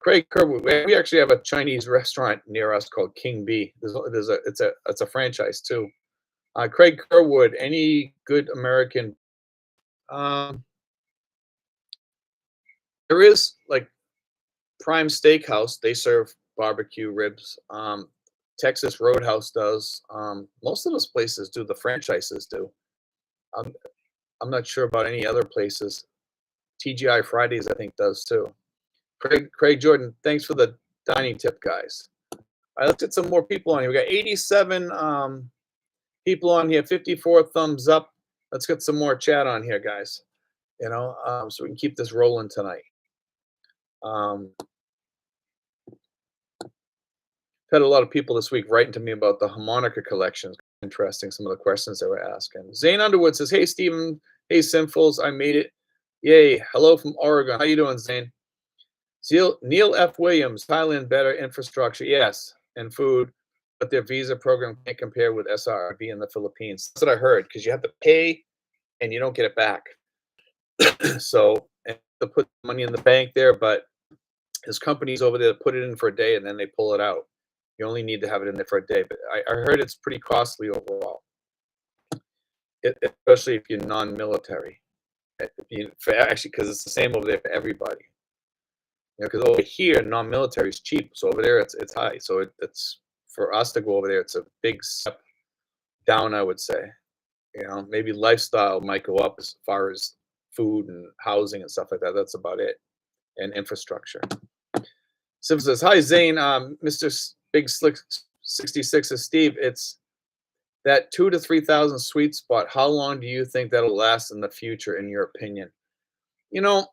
Speaker 1: Craig Kerwood, we actually have a Chinese restaurant near us called King B. It's a franchise too. Craig Kerwood, any good American? Um, there is like Prime Steakhouse. They serve barbecue ribs. Texas Roadhouse does. Most of those places do. The franchises do. I'm I'm not sure about any other places. TGI Fridays, I think, does too. Craig Jordan, thanks for the dining tip, guys. I looked at some more people on here. We got 87 people on here, 54 thumbs up. Let's get some more chat on here, guys. So we can keep this rolling tonight. Um, had a lot of people this week writing to me about the harmonica collections. Interesting, some of the questions they were asking. Zane Underwood says, "Hey, Stephen. Hey, Sinfuls. I made it. Yay. Hello from Oregon. How you doing, Zane?" Neil F. Williams, Thailand better infrastructure, yes, and food, but their visa program can't compare with SRRV in the Philippines. That's what I heard, because you have to pay and you don't get it back. So, and to put money in the bank there, but there's companies over there that put it in for a day and then they pull it out. You only need to have it in there for a day, but I heard it's pretty costly overall, especially if you're non-military. Actually, because it's the same over there for everybody. Because over here, non-military is cheap, so over there it's high. So it's for us to go over there, it's a big step down, I would say. Maybe lifestyle might go up as far as food and housing and stuff like that. That's about it, and infrastructure. Sim says, "Hi Zane, Mr. Big Slick 66 says, Steve, it's that 2 to 3,000 sweet spot. How long do you think that'll last in the future, in your opinion?" You know,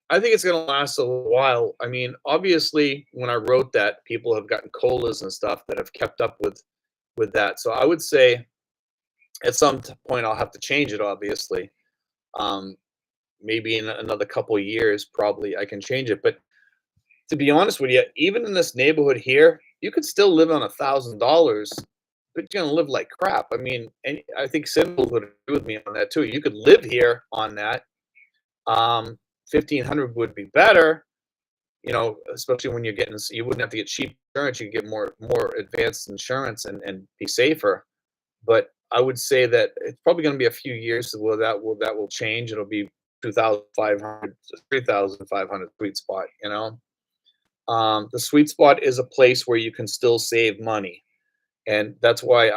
Speaker 1: I think it's going to last a little while. I mean, obviously, when I wrote that, people have gotten colas and stuff that have kept up with that. So I would say at some point I'll have to change it. Obviously, maybe in another couple of years, probably I can change it. But to be honest with you, even in this neighborhood here, you could still live on $1,000, but you're going to live like crap. I mean, and I think Sybil would agree with me on that too. You could live here on that. 1,500 would be better, especially when you wouldn't have to get cheap insurance. You could get more advanced insurance and be safer. But I would say that it's probably going to be a few years where that will change. It'll be 2,500 to 3,500 sweet spot. The sweet spot is a place where you can still save money. And that's why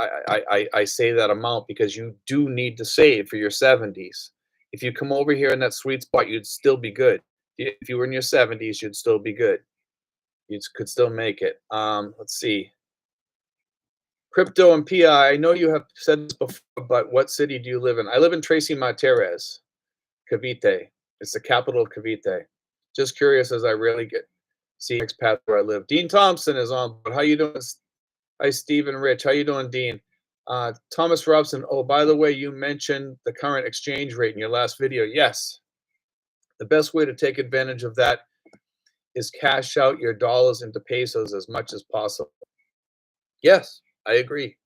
Speaker 1: I say that amount, because you do need to save for your 70s. If you come over here in that sweet spot, you'd still be good. If you were in your 70s, you'd still be good. You could still make it. Let's see. Crypto and PI, I know you have said this before, but what city do you live in? I live in Tracy Martirez, Cavite. It's the capital of Cavite. Just curious, as I rarely see expat where I live. Dean Thompson is on. How you doing? Hi, Steve and Rich. How you doing, Dean? Thomas Robson. Oh, by the way, you mentioned the current exchange rate in your last video. Yes. The best way to take advantage of that is cash out your dollars into pesos as much as possible. Yes, I agree.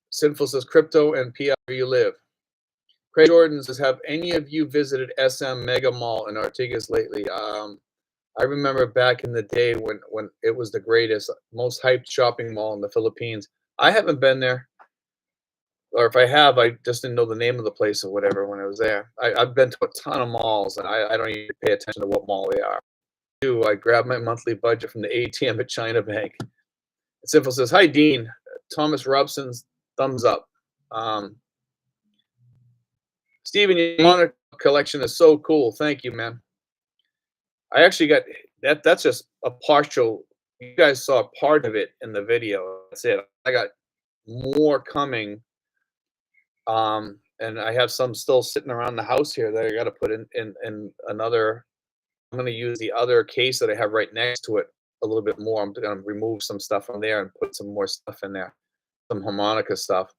Speaker 1: Sinful says, crypto and PI where you live. Craig Jordan says, have any of you visited SM Mega Mall in Ortigas lately? I remember back in the day when it was the greatest, most hyped shopping mall in the Philippines. I haven't been there. Or if I have, I just didn't know the name of the place or whatever when I was there. I've been to a ton of malls, and I don't even pay attention to what mall they are. do. I grab my monthly budget from the ATM at China Bank. Simple says, "Hi, Dean. Thomas Robson's thumbs up. Um, Stephen, your monitor collection is so cool. Thank you, man. I actually got that. That's just a partial. You guys saw part of it in the video. That's it. I got more coming. And I have some still sitting around the house here that I got to put in another. I'm going to use the other case that I have right next to it a little bit more. I'm going to remove some stuff from there and put some more stuff in there, some harmonica stuff.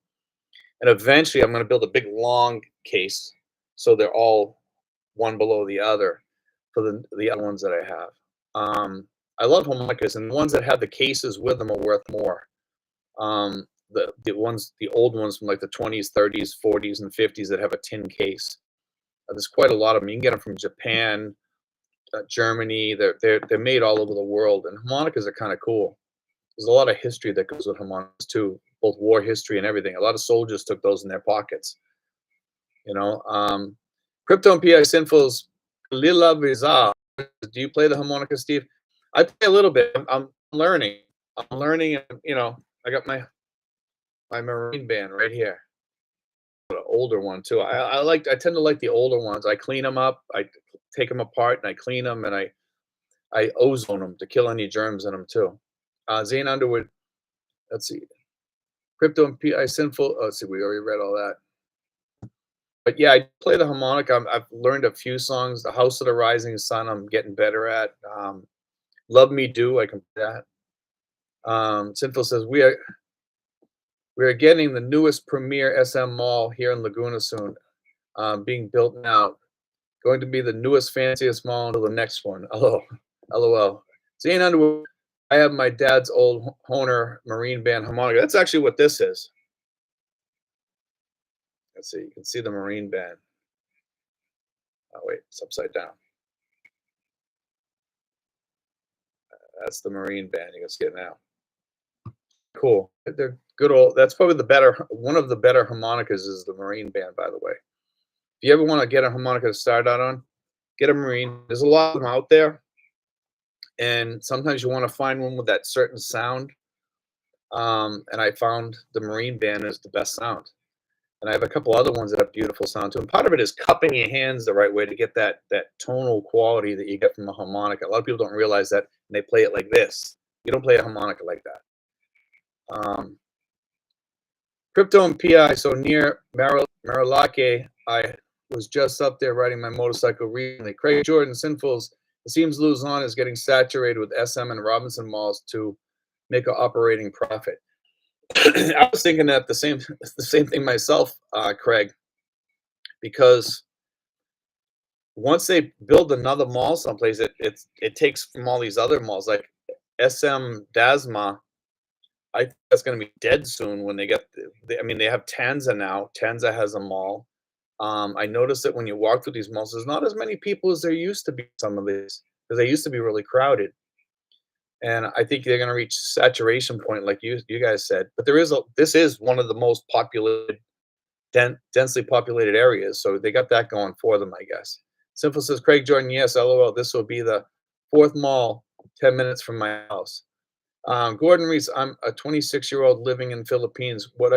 Speaker 1: And eventually I'm going to build a big long case so they're all one below the other for the other ones that I have. I love harmonicas, and the ones that have the cases with them are worth more. The old ones from like the 20s, 30s, 40s, and 50s that have a tin case. There's quite a lot of them. You can get them from Japan, Germany. They're made all over the world, and harmonicas are kind of cool. There's a lot of history that goes with harmonicas too, both war history and everything. A lot of soldiers took those in their pockets. You know, Crypto and PI Sinful's Lila Vizar. Do you play the harmonica, Steve? I play a little bit. I'm learning. I'm learning, and I got my marine band right here. An older one too. I tend to like the older ones. I clean them up. I take them apart and I clean them, and I ozone them to kill any germs in them too. Zane Underwood. Let's see. Crypto and PI Sinful. Oh, let's see. We already read all that. But yeah, I play the harmonica. I've learned a few songs. The House of the Rising Sun, I'm getting better at. Love Me Do, I can play that. Sinful says we are getting the newest premier SM mall here in Laguna soon, being built now. Going to be the newest, fanciest mall until the next one. Oh, LOL. Zane Underwood. I have my dad's old Honer Marine Band harmonica. That's actually what this is. Let's see. You can see the Marine Band. Oh wait, it's upside down. That's the Marine Band. You can see it now. Cool. They're good old. That's probably one of the better harmonicas is the Marine Band, by the way. If you ever want to get a harmonica to start out on, get a Marine. There's a lot of them out there, and sometimes you want to find one with that certain sound. And I found the Marine Band is the best sound. And I have a couple other ones that have beautiful sound too. And part of it is cupping your hands the right way to get that tonal quality that you get from a harmonica. A lot of people don't realize that, and they play it like this. You don't play a harmonica like that. Crypto and PI, so near Marilake, I was just up there riding my motorcycle recently. Craig Jordan, Sinfuls, it seems Luzon is getting saturated with SM and Robinson malls to make an operating profit. I was thinking that the same thing myself, Craig, because once they build another mall someplace, it takes from all these other malls like SM Dasma. I think that's going to be dead soon when they get. I mean, they have Tanza now. Tanza has a mall. I noticed that when you walk through these malls, there's not as many people as there used to be. Some of these, because they used to be really crowded, and I think they're going to reach saturation point, like you guys said. But this is one of the most populated, densely populated areas, so they got that going for them, I guess. Simple says, Craig Jordan, yes, LOL. This will be the fourth mall, 10 minutes from my house. Gordon Reese, I'm a 26-year-old living in Philippines. What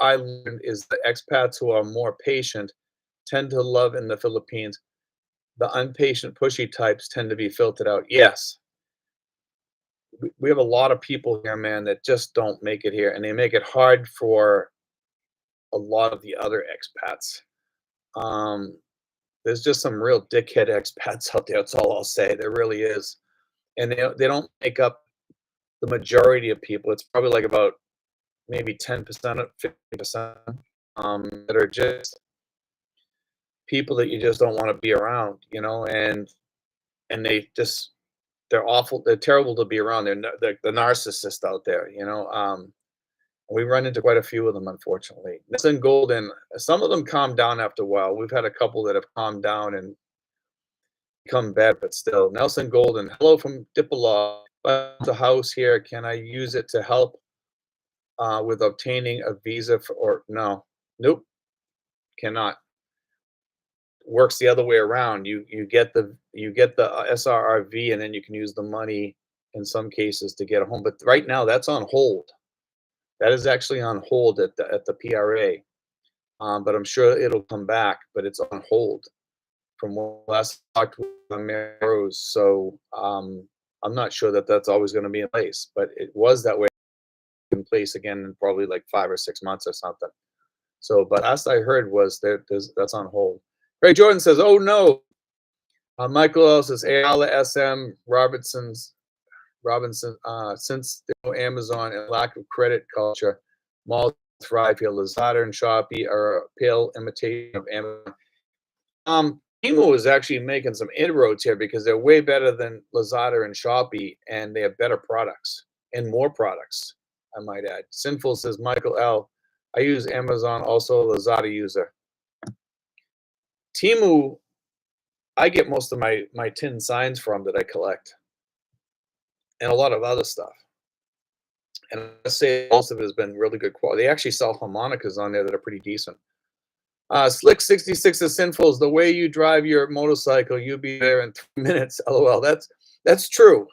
Speaker 1: I learned is the expats who are more patient tend to love in the Philippines. The impatient, pushy types tend to be filtered out. Yes. We have a lot of people here, man, that just don't make it here, and they make it hard for a lot of the other expats. There's just some real dickhead expats out there. That's all I'll say. There really is. And they don't make up the majority of people. It's probably like about maybe 10% or 50% that are just people that you just don't want to be around, and they're awful. They're terrible to be around. They're the narcissist out there, we run into quite a few of them, unfortunately. Nelson Golden, some of them calm down after a while. We've had a couple that have calmed down and become bad, but still. Nelson Golden, hello from Dipolog. The house here, can I use it to help with obtaining a visa no, nope, cannot. works the other way around. You get the SRRV, and then you can use the money in some cases to get a home. But right now, that's on hold. That is actually on hold at the PRA. But I'm sure it'll come back, but it's on hold from what last talked with the Maros. So I'm not sure that that's always going to be in place, but it was that way in place again in probably like 5 or 6 months or something. So, but last I heard was that's on hold. Ray Jordan says, "Oh no." Michael L says, "Ayala SM Robinson. Since there's no Amazon and lack of credit culture, malls thrive here. Lazada and Shopee are a pale imitation of Amazon." Temu is actually making some inroads here because they're way better than Lazada and Shopee, and they have better products and more products, I might add. Sinful says, Michael L. I use Amazon, also a Lazada user. Temu, I get most of my tin signs from that I collect, and a lot of other stuff. And I say most of it has been really good quality. They actually sell harmonicas on there that are pretty decent. Slick 66 is sinful. Is the way you drive your motorcycle, you'll be there in 3 minutes. LOL. That's true.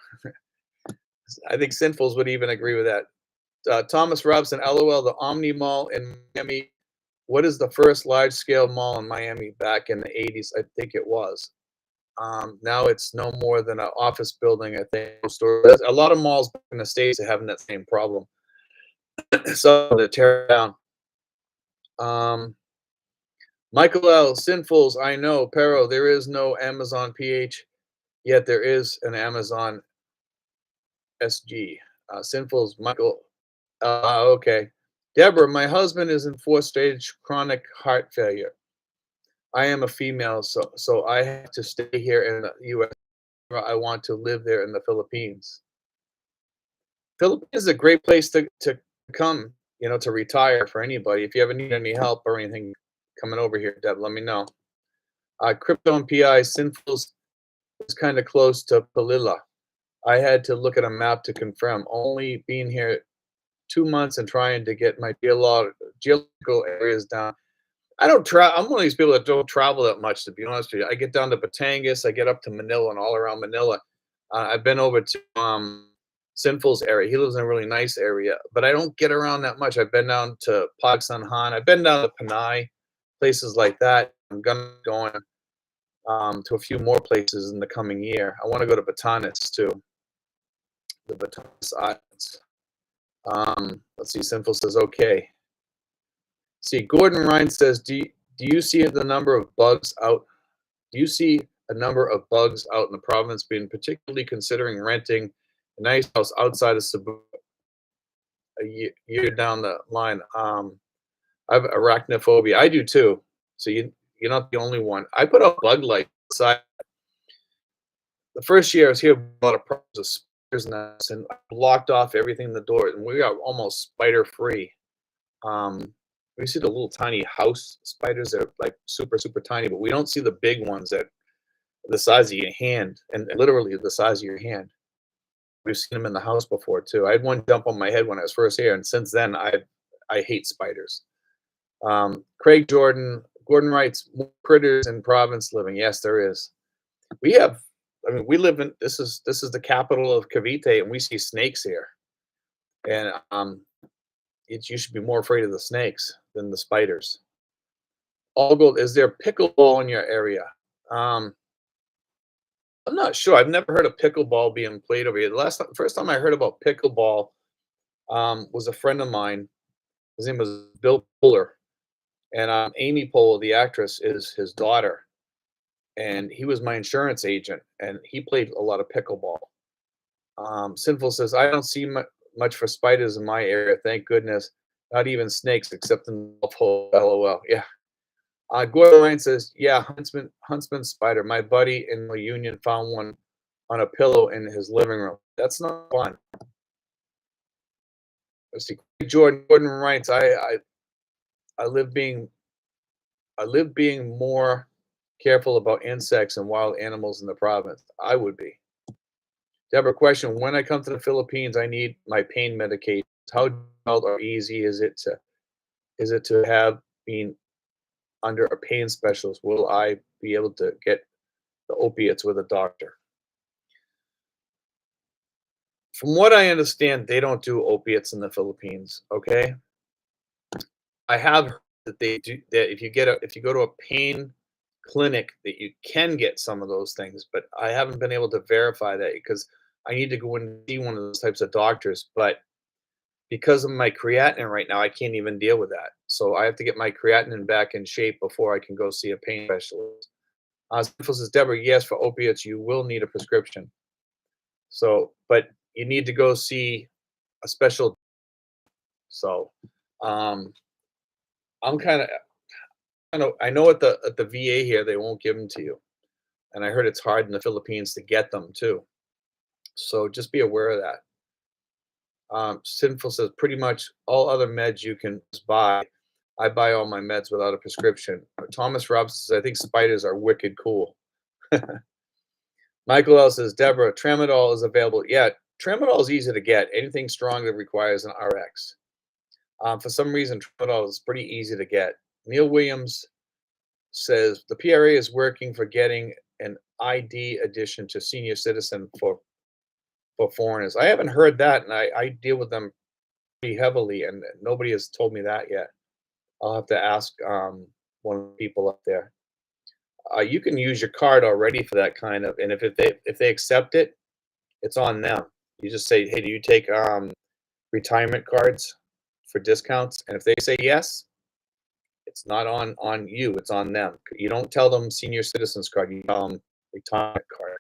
Speaker 1: I think Sinfuls would even agree with that. Thomas Robson, LOL. The Omni Mall in Miami. What is the first large scale mall in Miami back in the 80s? I think it was. Now it's no more than an office building. I think a lot of malls in the States are having that same problem. So they tear down. Michael L. Sinfuls, I know. Pero, there is no Amazon PH, yet there is an Amazon SG. Sinfuls, Michael. Okay. Deborah, my husband is in 4th-stage chronic heart failure. I am a female, so I have to stay here in the U.S. I want to live there in the Philippines. Philippines is a great place to come, to retire for anybody. If you ever need any help or anything coming over here, Deb, let me know. Crypto and PI, Sinfuls is kind of close to Palila. I had to look at a map to confirm. Only being here 2 months and trying to get my geological areas down. I'm one of these people that don't travel that much, to be honest with you. I get down to Batangas, I get up to Manila and all around Manila. I've been over to Sinful's area. He lives in a really nice area, but I don't get around that much. I've been down to Pagsanhan. I've been down to Panay, places like that. I'm going to a few more places in the coming year. I want to go to Batanes too. The Batanes Islands. Let's see. Sinful says okay. See, Gordon Ryan says, do you see the number of bugs out? Do you see a number of bugs out in the province, being particularly considering renting a nice house outside of Cebu a year down the line? I have arachnophobia. I do too. So you're not the only one. I put up bug light outside. The first year I was here, a lot of problems with spiders and I blocked off everything in the door, and we got almost spider free. We see the little tiny house spiders that are like super, super tiny, but we don't see the big ones that the size of your hand, and literally the size of your hand. We've seen them in the house before too. I had one jump on my head when I was first here, and since then I hate spiders. Craig Gordon writes, more critters in province living. Yes, there is. We live in this is the capital of Cavite, and we see snakes here. And you should be more afraid of the snakes than the spiders. All gold. Is there pickleball in your area? I'm not sure. I've never heard of pickleball being played over here. First time I heard about pickleball was a friend of mine. His name was Bill Puller, and Amy Poehler, the actress, is his daughter. And he was my insurance agent, and he played a lot of pickleball. Sinful says, I don't see much for spiders in my area, thank goodness. Not even snakes, except in the hole. LOL. Yeah. Gordon Ryan says, yeah, huntsman spider. My buddy in the union found one on a pillow in his living room. That's not fun. Let's see. Gordon writes, I live being more careful about insects and wild animals in the province. I would be. Deborah, question: when I come to the Philippines, I need my pain medication. How difficult or easy is it to have been under a pain specialist, will I be able to get the opiates with a doctor? From what I understand, they don't do opiates in the Philippines, okay? I have heard that they do that if you go to a pain clinic that you can get some of those things, but I haven't been able to verify that because I need to go and see one of those types of doctors, but because of my creatinine right now, I can't even deal with that. So I have to get my creatinine back in shape before I can go see a pain specialist. Simple says, Deborah, yes, for opiates, you will need a prescription. So, but you need to go see a special. So, um, I'm I know at the VA here they won't give them to you, and I heard it's hard in the Philippines to get them too. So just be aware of that. Sinful says pretty much all other meds you can just buy. I buy all my meds without a prescription. Thomas Robson says I think spiders are wicked cool. Michael L says Deborah, tramadol is available. Yeah, tramadol is easy to get. Anything strong that requires an RX. For some reason, tramadol is pretty easy to get. Neil Williams says the PRA is working for getting an ID addition to senior citizen for foreigners. I haven't heard that, and I deal with them pretty heavily, and nobody has told me that yet. I'll have to ask one of the people up there. You can use your card already for that kind of, and if they accept it, it's on them. You just say, hey, do you take retirement cards for discounts? And if they say yes, it's not on you, it's on them. You don't tell them senior citizens card, you tell them retirement card.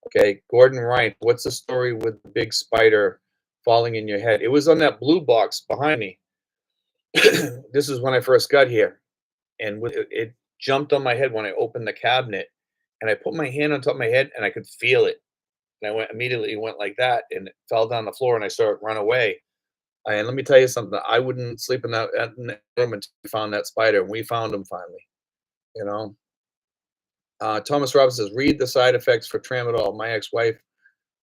Speaker 1: Okay, Gordon Wright, what's the story with the big spider falling in your head? It was on that blue box behind me. This is when I first got here, and it jumped on my head when I opened the cabinet, and I put my hand on top of my head, and I could feel it, and I went like that, and it fell down the floor, and I saw it run away. And let me tell you something, I wouldn't sleep in that room until we found that spider, and we found him finally, you know? Thomas Robinson says, "Read the side effects for tramadol. My ex-wife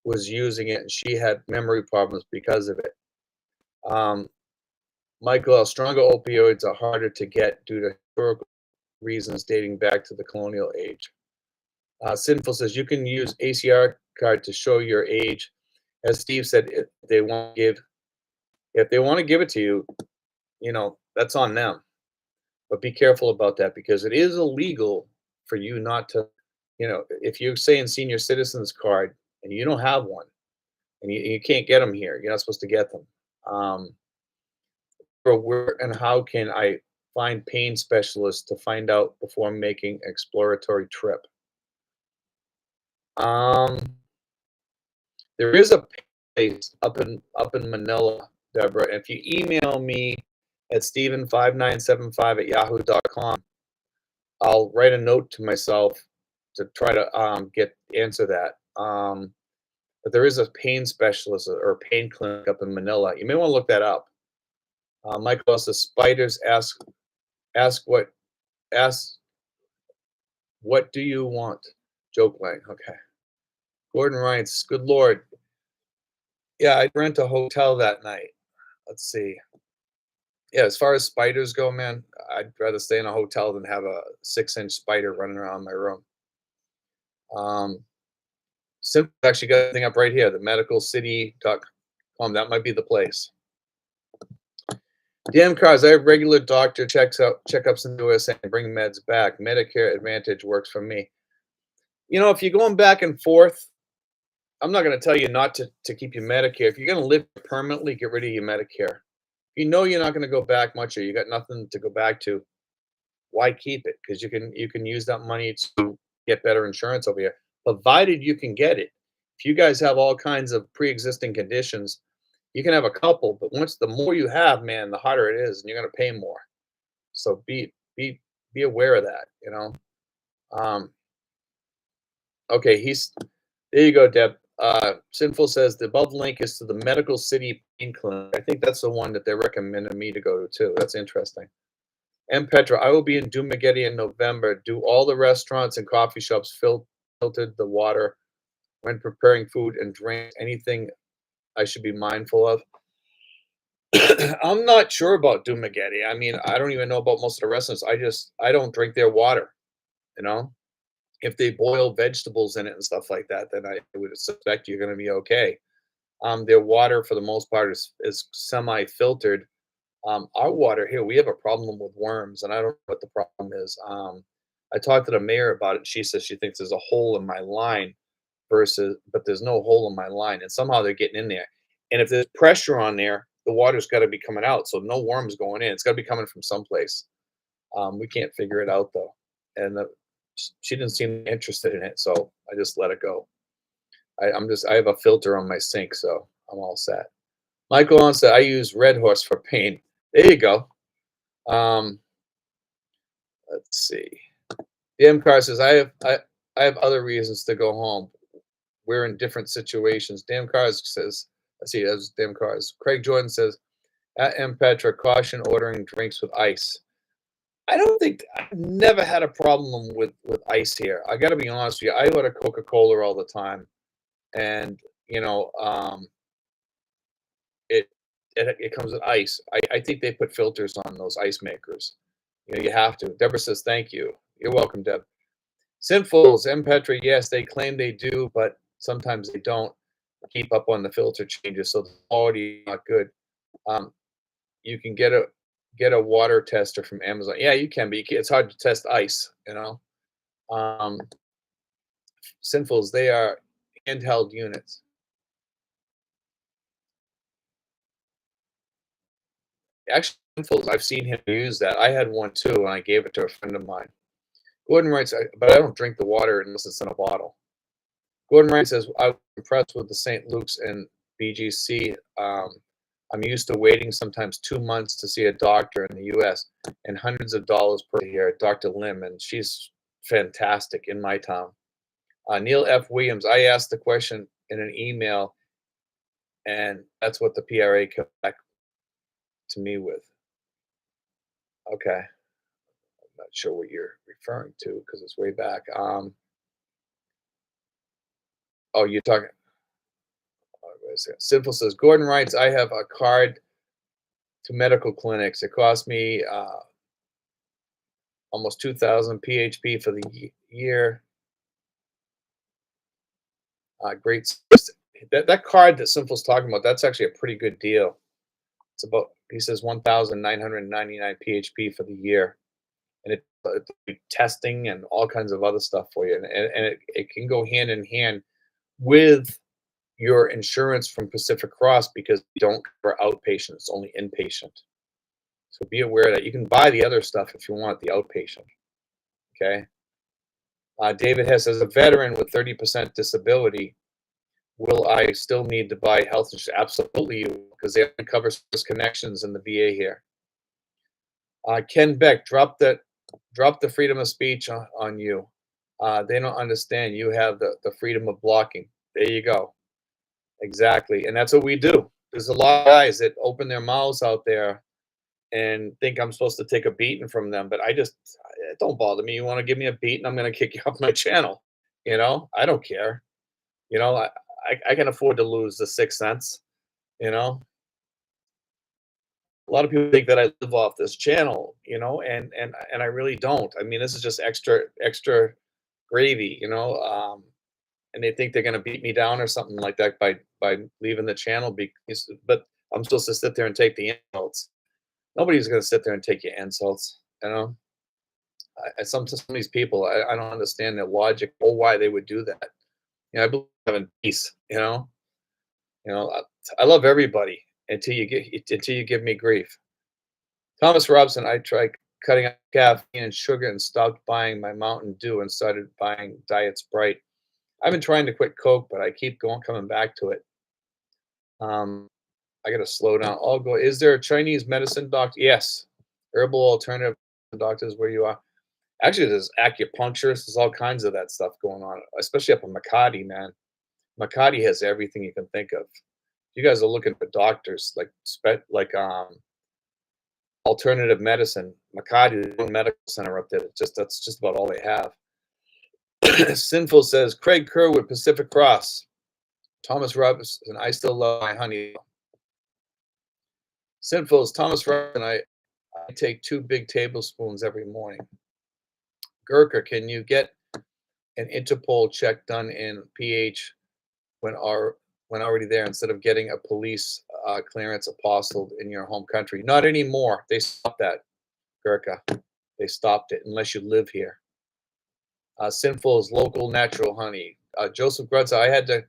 Speaker 1: was using it, and she had memory problems because of it." Um, Michael L. Stronger opioids are harder to get due to historical reasons dating back to the colonial age. Sinful says, "You can use ACR card to show your age." As Steve said, if they want to give it to you, that's on them. But be careful about that because it is illegal for you not to, if you're saying senior citizens card and you don't have one and you can't get them here, you're not supposed to get them. Or where and how can I find pain specialists to find out before making exploratory trip? Um, there is a place up in Manila, Deborah. If you email me at steven5975@yahoo.com, I'll write a note to myself to try to answer that. But there is a pain specialist or a pain clinic up in Manila. You may want to look that up. Michael also spiders ask what ask what do you want? Joke Lang. Okay. Gordon writes, good Lord. Yeah, I'd rent a hotel that night. Let's see. Yeah, as far as spiders go, man, I'd rather stay in a hotel than have a 6-inch spider running around my room. Simple actually got a thing up right here, the medicalcity.com. That might be the place. Damn cars, I have regular doctor checkups in the USA and bring meds back. Medicare Advantage works for me. If you're going back and forth, I'm not going to tell you not to keep your Medicare. If you're going to live permanently, get rid of your Medicare. If you know you're not going to go back much or you got nothing to go back to, why keep it? Because you can use that money to get better insurance over here, provided you can get it. If you guys have all kinds of pre-existing conditions, you can have a couple, but the more you have, man, the harder it is, and you're going to pay more. So be aware of that. Um, okay, there you go, Deb. Sinful says the above link is to the Medical City Pain Clinic. I think that's the one that they recommended me to go to too. That's interesting. And Petra, I will be in Dumaguete in November. Do all the restaurants and coffee shops filtered the water when preparing food and drink? Anything I should be mindful of? I'm not sure about Dumagetti. I mean, I don't even know about most of the restaurants. I don't drink their water, you know? If they boil vegetables in it and stuff like that, then I would suspect you're gonna be okay. Their water for the most part is semi-filtered. Our water here, we have a problem with worms, and I don't know what the problem is. I talked to the mayor about it. She says she thinks there's a hole in my line but there's no hole in my line, and somehow they're getting in there. And if there's pressure on there, the water's got to be coming out, so no worms going in. It's got to be coming from someplace. We can't figure it out though, and she didn't seem interested in it, so I just let it go. I have a filter on my sink, so I'm all set. Michael on said I use Red Horse for paint. There you go. Um, let's see. DM Car says I have other reasons to go home. We're in different situations. Damn Cars says, let's see, that's Damn Cars. Craig Jordan says, at M. Petra, caution ordering drinks with ice. I don't think I've never had a problem with ice here. I got to be honest with you. I order Coca Cola all the time, and you know, it it comes with ice. I think they put filters on those ice makers. You know, you have to. Deborah says, thank you. You're welcome, Deb. Sinfuls, M. Petra, yes, they claim they do, but sometimes they don't keep up on the filter changes, so the quality is not good. Um, you can get a water tester from Amazon. Yeah, you can, but it's hard to test ice, you know. Um, Sinfuls, they are handheld units. Actually, Sinfuls, I've seen him use that. I had one too, and I gave it to a friend of mine. Gordon writes, but I don't drink the water unless it's in a bottle. Gordon Wright says, I was impressed with the St. Luke's and BGC. I'm used to waiting sometimes 2 months to see a doctor in the US and hundreds of dollars per year. Dr. Lim, and she's fantastic in my town. Neil F. Williams, I asked the question in an email, and that's what the PRA came back to me with. Okay. I'm not sure what you're referring to because it's way back. Oh, you're talking. Wait a second. Simple says, Gordon writes, I have a card to medical clinics. It cost me almost 2,000 PHP for the year. Great. That card that Simple's talking about, that's actually a pretty good deal. It's about, he says, 1,999 PHP for the year. And it testing and all kinds of other stuff for you. And it can go hand in hand with your insurance from Pacific Cross because you don't cover outpatient, it's only inpatient. So be aware that you can buy the other stuff if you want the outpatient. Okay. David Hess, as a veteran with 30% disability, will I still need to buy health insurance? Absolutely, because they uncover connections in the VA here. Ken Beck, drop the freedom of speech on you. They don't understand. You have the freedom of blocking. There you go. Exactly, and that's what we do. There's a lot of guys that open their mouths out there and think I'm supposed to take a beating from them, but it don't bother me. You want to give me a beating, I'm going to kick you off my channel. You know, I don't care. You know, I can afford to lose the 6 cents. You know, a lot of people think that I live off this channel. You know, and I really don't. I mean, this is just extra gravy. You know, and they think they're going to beat me down or something like that by leaving the channel. But I'm supposed to sit there and take the insults. Nobody's going to sit there and take your insults. You know. Some of these people, I don't understand their logic or why they would do that. You know, I believe in peace. I love everybody until you give me grief. Thomas Robson, I tried cutting out caffeine and sugar and stopped buying my Mountain Dew and started buying Diet Sprite. I've been trying to quit Coke, but I keep coming back to it. I gotta slow down. I'll go. Is there a Chinese medicine doctor? Yes. Herbal alternative doctors where you are. Actually, there's acupuncturists. There's all kinds of that stuff going on, especially up in Makati, man. Makati has everything you can think of. You guys are looking for doctors like alternative medicine. Makati, the one medical center up there. That's just about all they have. Sinful says Craig Kerr with Pacific Cross. Thomas Robinson, I still love my honey. Sinful is Thomas Rush, and I take 2 big tablespoons every morning. Gurkha, can you get an Interpol check done in PH when are when already there instead of getting a police clearance apostilled in your home country? Not anymore. They stopped that, Gurkha. They stopped it unless you live here. Sinful is local natural honey. Joseph Grutza, I had to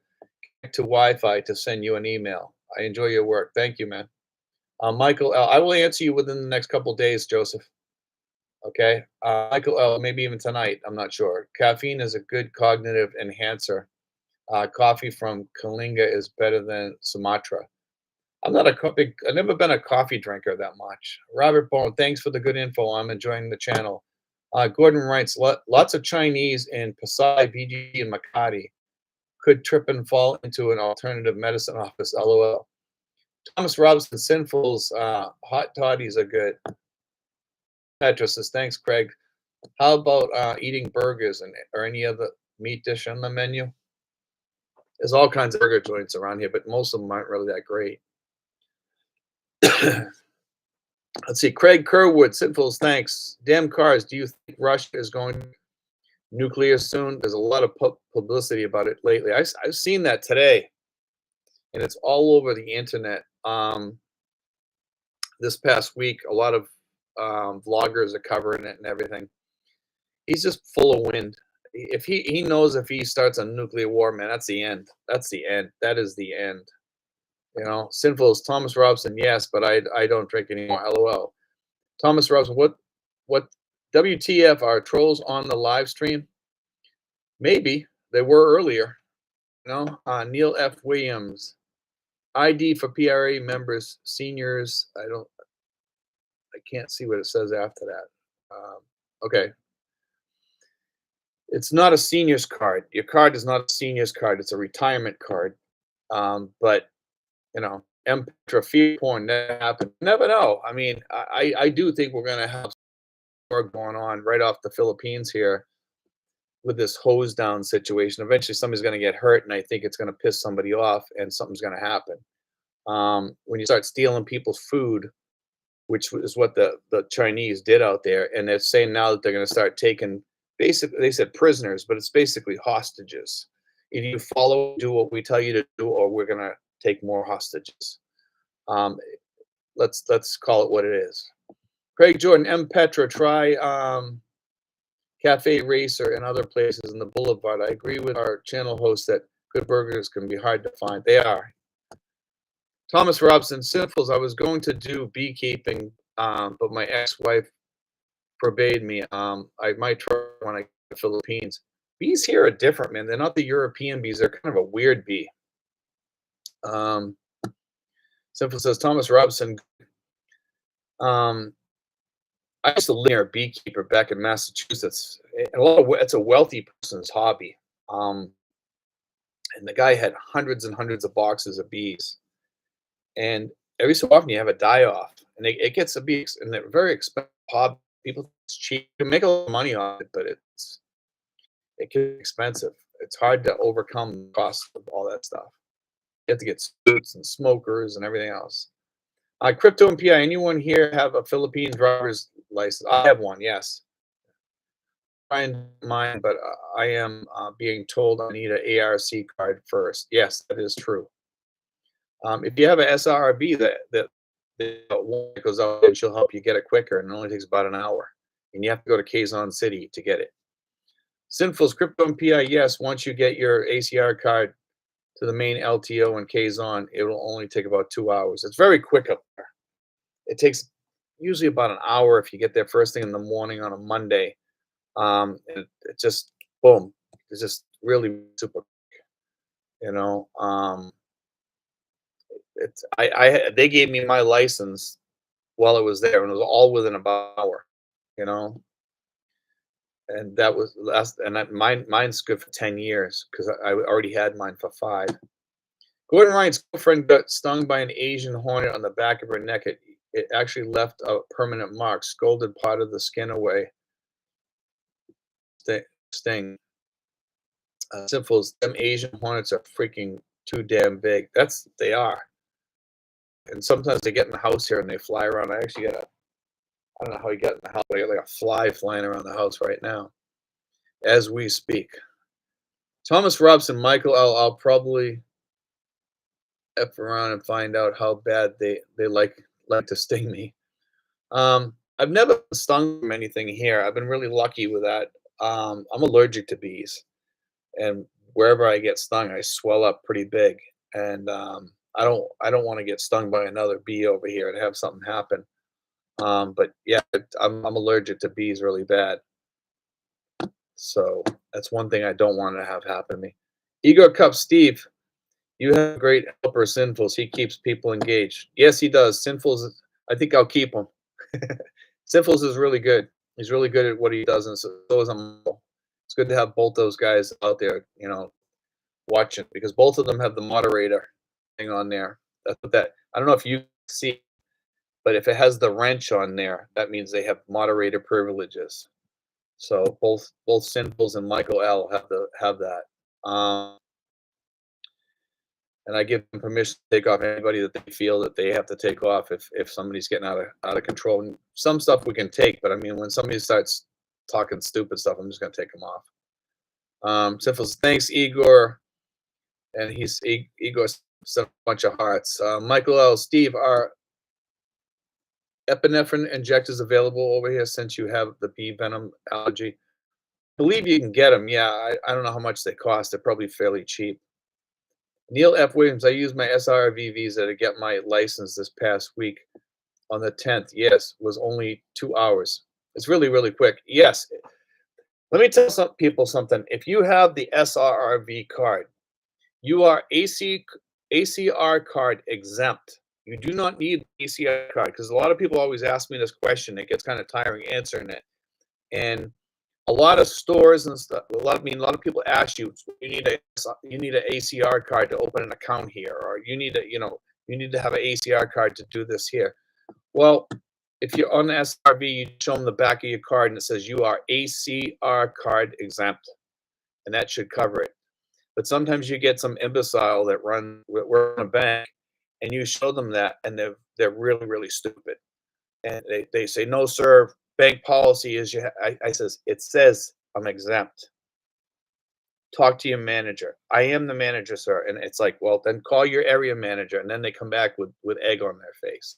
Speaker 1: connect to Wi-Fi to send you an email. I enjoy your work. Thank you, man. Michael L., I will answer you within the next couple days, Joseph. Okay. Michael L., maybe even tonight. I'm not sure. Caffeine is a good cognitive enhancer. Coffee from Kalinga is better than Sumatra. I'm not I've never been a coffee drinker that much. Robert Bone, thanks for the good info. I'm enjoying the channel. Gordon writes, lots of Chinese in Pasai, BG, and Makati could trip and fall into an alternative medicine office. LOL. Thomas Robinson, Sinful's hot toddies are good. Petra says, thanks, Craig. How about eating burgers or any other meat dish on the menu? There's all kinds of burger joints around here, but most of them aren't really that great. Let's see. Craig Kerwood, Sinfuls, thanks. Damn cars. Do you think Russia is going nuclear soon? There's a lot of publicity about it lately. I've seen that today, and it's all over the internet. This past week, a lot of vloggers are covering it and everything. He's just full of wind. If he knows if he starts a nuclear war, man, that's the end. That's the end. That is the end. You know, Sinful is Thomas Robson, yes, but I don't drink anymore. LOL. Thomas Robson, what WTF are trolls on the live stream? Maybe they were earlier. You know, Neil F. Williams, ID for PRA members, seniors. I can't see what it says after that. Okay. It's not a senior's card. Your card is not a senior's card. It's a retirement card. But you know, Petra fear porn never happened. Never know. I mean, I do think we're gonna have more going on right off the Philippines here with this hose down situation. Eventually, somebody's gonna get hurt, and I think it's gonna piss somebody off, and something's gonna happen. When you start stealing people's food, which is what the Chinese did out there, and they're saying now that they're gonna start taking basically they said prisoners, but it's basically hostages. Either you do what we tell you to do, or we're gonna take more hostages. Um, let's call it what it is. Craig Jordan, M. Petra, try Cafe Racer and other places in the Boulevard. I agree with our channel host that good burgers can be hard to find. They are. Thomas Robson, Sinfuls, I was going to do beekeeping, but my ex-wife forbade me. I might try when I get to the Philippines. Bees here are different, man. They're not the European bees. They're kind of a weird bee. Simple says, Thomas Robson, I used to live near a beekeeper back in Massachusetts. It's a wealthy person's hobby. And the guy had hundreds and hundreds of boxes of bees. And every so often you have a die off, and it gets a bees, and they're very expensive hobby. People think it's cheap. You can make a lot of money on it, but it can be expensive. It's hard to overcome the cost of all that stuff. You have to get suits and smokers and everything else. Crypto and PI, anyone here have a Philippine driver's license? I have one, yes. Find mine, but I am being told I need an ARC card first. Yes, that is true. If you have an SRRV that goes out and she'll help you get it quicker, and it only takes about an hour. And you have to go to Quezon City to get it. Sinfuls, Crypto and PI, yes. Once you get your ACR card to the main LTO in Quezon, it will only take about 2 hours. It's very quick up there. It takes usually about an hour if you get there first thing in the morning on a Monday. It just boom. It's just really super. You know, they gave me my license while I was there, and it was all within about an hour. You know, and that was last. And mine's good for 10 years because I already had mine for 5. Gordon Ryan's girlfriend got stung by an Asian hornet on the back of her neck. It actually left a permanent mark, scalded part of the skin away. Sting. Simple as them Asian hornets are freaking too damn big. They are. and sometimes they get in the house here and they fly around. I don't know how he got in the house, but I got like a fly flying around the house right now as we speak. Thomas Robson, Michael L. I'll probably F around and find out how bad they like to sting me. I've never been stung from anything here. I've been really lucky with that. I'm allergic to bees, and wherever I get stung, I swell up pretty big. And I don't want to get stung by another bee over here and have something happen. But yeah, I'm allergic to bees really bad. So that's one thing I don't want to have happen to me. Igor Cup, Steve, you have a great helper, Sinfuls. He keeps people engaged. Yes, he does. Sinfuls, I think I'll keep him. Sinfuls is really good. He's really good at what he does, and so is Amal. It's good to have both those guys out there, watching, because both of them have the moderator thing on there. That's what that. I don't know if you see, but if it has the wrench on there, that means they have moderator privileges. So both Sinfuls and Michael L have that. And I give them permission to take off anybody that they feel that they have to take off if somebody's getting out of control. And some stuff we can take, but I mean, when somebody starts talking stupid stuff, I'm just going to take them off. Sinfuls, thanks, Igor. And Igor sent a bunch of hearts. Michael L. Steve, are epinephrine injectors available over here since you have the bee venom allergy? I believe you can get them. Yeah, I don't know how much they cost. They're probably fairly cheap. Neil F. Williams, I used my SRRV visa to get my license this past week on the 10th. Yes, was only 2 hours. It's really, really quick. Yes. Let me tell some people something. If you have the SRRV card, you are ACR card exempt. You do not need the ACR card, because a lot of people always ask me this question. It gets kind of tiring answering it. And a lot of stores and stuff, a lot of people ask you, you need an ACR card to open an account here, or you need to have an ACR card to do this here. Well, if you're on the SRV, you show them the back of your card and it says you are ACR card exempt, and that should cover it. But sometimes you get some imbecile that run a bank, and you show them that, and they're really, really stupid, and they say, no, sir, bank policy is I says, it says I'm exempt. Talk to your manager. I am the manager, sir. And it's like, well, then call your area manager. And then they come back with egg on their face.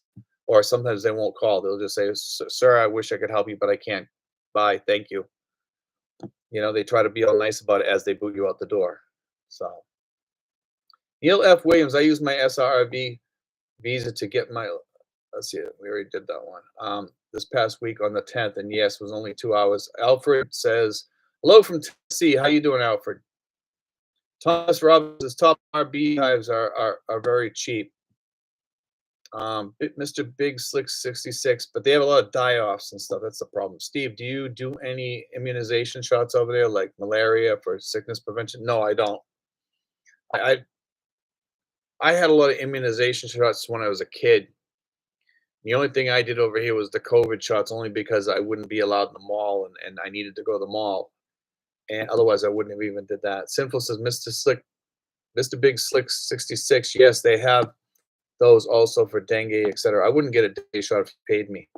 Speaker 1: Or sometimes they won't call. They'll just say, sir, I wish I could help you, but I can't. Bye. Thank you. They try to be all nice about it as they boot you out the door. So Neil F. Williams, I used my SRRV visa to get my, let's see, we already did that one. This past week on the 10th, and yes, it was only 2 hours. Alfred says, hello from Tennessee. How you doing, Alfred? Thomas Robbins' top RB hives are very cheap. Mr. Big Slick 66, but they have a lot of die-offs and stuff. That's the problem. Steve, do you do any immunization shots over there, like malaria for sickness prevention? No, I don't. I had a lot of immunization shots when I was a kid. The only thing I did over here was the COVID shots, only because I wouldn't be allowed in the mall, and I needed to go to the mall. And otherwise, I wouldn't have even did that. Sinful says, Mr. Big Slick 66. Yes, they have those also for dengue, etc. I wouldn't get a dengue shot if you paid me.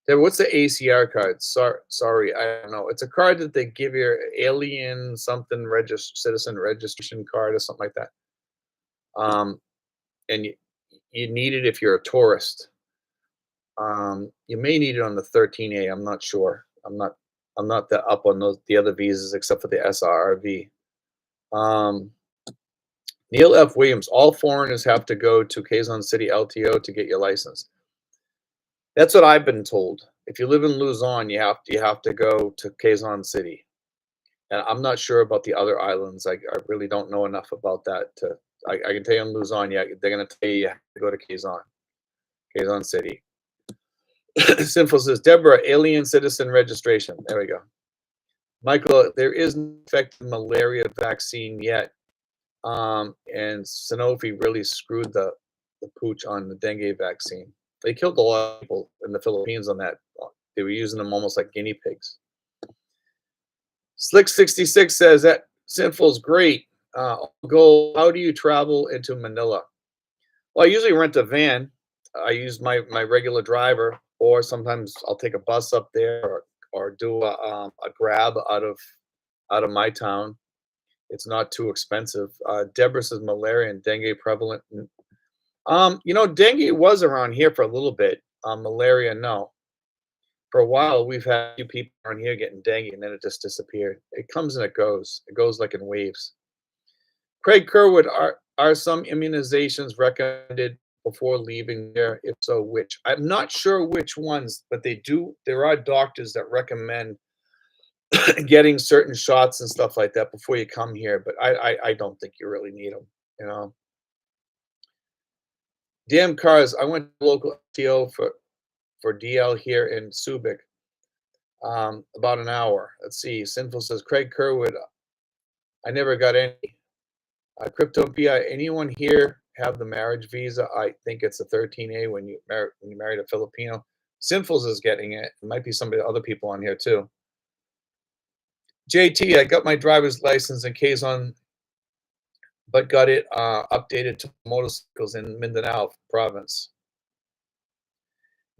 Speaker 1: Deborah, what's the ACR card? Sorry, I don't know. It's a card that they give your alien something citizen registration card or something like that. And you need it if you're a tourist. You may need it on the 13A. I'm not sure. I'm not that up on the other visas except for the SRRV. Neil F. Williams, all foreigners have to go to Quezon City LTO to get your license. That's what I've been told. If you live in Luzon, you have to go to Quezon City. And I'm not sure about the other islands. I really don't know enough about that. I can tell you in Luzon, yeah, they're going to tell you have to go to Quezon City. Sinful says, Deborah, alien citizen registration. There we go. Michael, there is no effective malaria vaccine yet. And Sanofi really screwed the pooch on the dengue vaccine. They killed a lot of people in the Philippines on that. They were using them almost like guinea pigs. Slick 66 says that Sinful's great. How do you travel into Manila? Well, I usually rent a van. I use my regular driver, or sometimes I'll take a bus up there, or do a grab out of my town. It's not too expensive. Deborah says malaria and dengue prevalent. Dengue was around here for a little bit. Malaria, no. For a while, we've had a few people around here getting dengue, and then it just disappeared. It comes and it goes. It goes like in waves. Craig Kerwood, are some immunizations recommended before leaving there? If so, which? I'm not sure which ones, but they do. There are doctors that recommend getting certain shots and stuff like that before you come here, but I don't think you really need them. You know, damn cars. I went to local TO for DL here in Subic. About an hour. Let's see. Sinful says Craig Kerwood. I never got any. Crypto PI. Anyone here have the marriage visa? I think it's a 13A when you married a Filipino. Sinfuls is getting it. It might be some other people on here too. JT, I got my driver's license in Quezon, but got it updated to motorcycles in Mindanao province.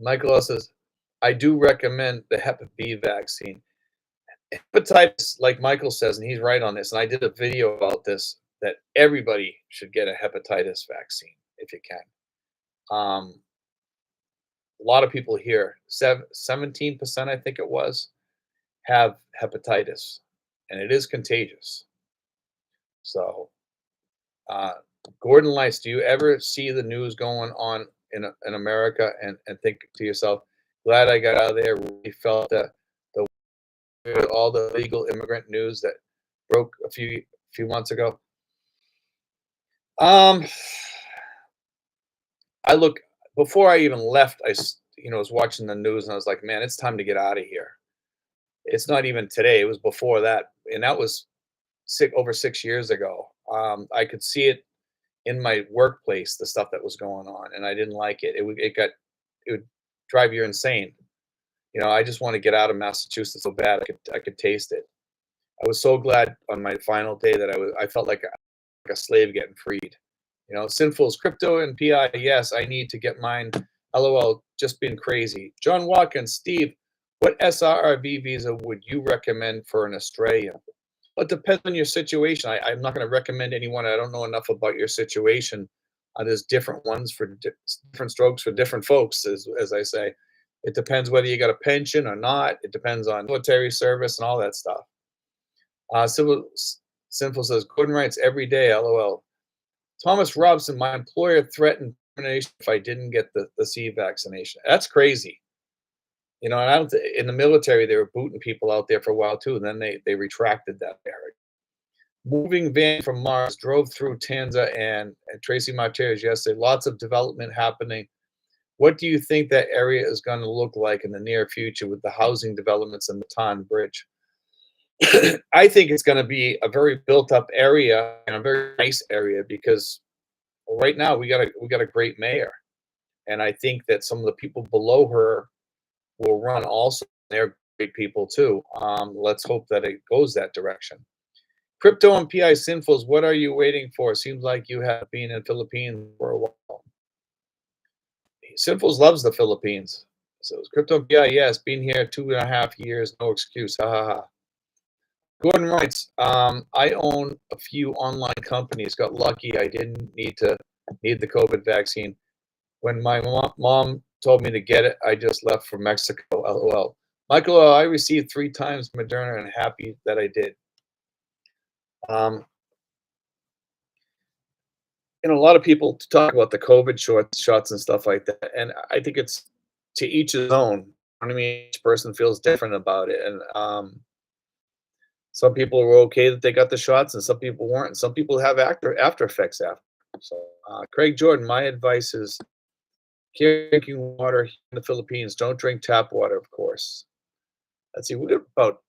Speaker 1: Michael says, I do recommend the Hep B vaccine. Hepatitis, like Michael says, and he's right on this, and I did a video about this, that everybody should get a hepatitis vaccine if you can. A lot of people here, 17%, I think it was, have hepatitis, and it is contagious. So, Gordon Lights, do you ever see the news going on in America and think to yourself, glad I got out of there, really felt the all the legal immigrant news that broke a few months ago? I look before I even left. I was watching the news and I was like, man, it's time to get out of here. It's not even today. It was before that, and that was over 6 years ago. I could see it in my workplace, the stuff that was going on, and I didn't like it. It would drive you insane. I just want to get out of Massachusetts so bad. I could taste it. I was so glad on my final day that I felt like a slave getting freed. Sinful's crypto and PI. Yes, I need to get mine. LOL, just been crazy. John Watkins, Steve, what SRRV visa would you recommend for an Australian? Well, it depends on your situation. I'm not going to recommend anyone. I don't know enough about your situation. There's different ones for different strokes for different folks, as I say. It depends whether you got a pension or not. It depends on military service and all that stuff. Sinful says, Gordon writes every day, LOL. Thomas Robson, my employer threatened termination if I didn't get the C vaccination. That's crazy. And I don't. In the military, they were booting people out there for a while too, and then they retracted that. Moving van from Mars drove through Tanza and Tracy Martinez yesterday. Lots of development happening. What do you think that area is going to look like in the near future with the housing developments and the Ton Bridge? I think it's going to be a very built-up area and a very nice area because right now we got a great mayor, and I think that some of the people below her will run also. They're great people too. Let's hope that it goes that direction. Crypto and PI Sinfuls, what are you waiting for? Seems like you have been in Philippines for a while. Sinfuls loves the Philippines. So Crypto and PI, yes, been here 2.5 years, no excuse. Ha ha ha. Gordon writes, I own a few online companies. Got lucky. I didn't need the COVID vaccine. When my mom told me to get it, I just left for Mexico. LOL. Michael, I received 3 times Moderna and happy that I did. A lot of people talk about the COVID shots and stuff like that, and I think it's to each his own. I mean, each person feels different about it, and some people were okay that they got the shots, and some people weren't. And some people have after effects after. So, Craig Jordan, my advice is drinking water in the Philippines. Don't drink tap water, of course. Let's see, we got about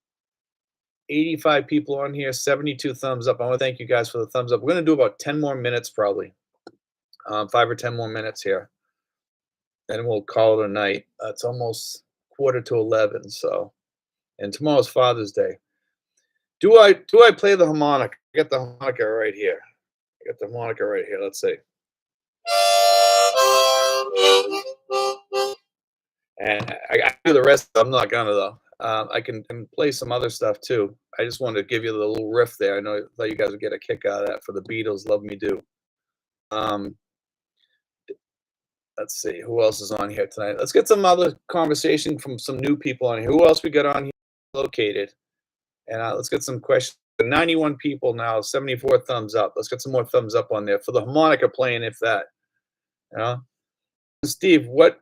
Speaker 1: 85 people on here, 72 thumbs up. I want to thank you guys for the thumbs up. We're going to do about 10 more minutes, probably 5 or 10 more minutes here, and we'll call it a night. It's almost 11:15, so, and tomorrow's Father's Day. Do I play the harmonica? I got the harmonica right here. Let's see. And I do the rest. I'm not gonna though. I can play some other stuff too. I just wanted to give you the little riff there. I thought you guys would get a kick out of that for the Beatles. Love Me Do. Um, let's see who else is on here tonight. Let's get some other conversation from some new people on here. Who else we got on here located? And let's get some questions. 91 people now, 74 thumbs up. Let's get some more thumbs up on there for the harmonica playing, if that. You know? Steve, what's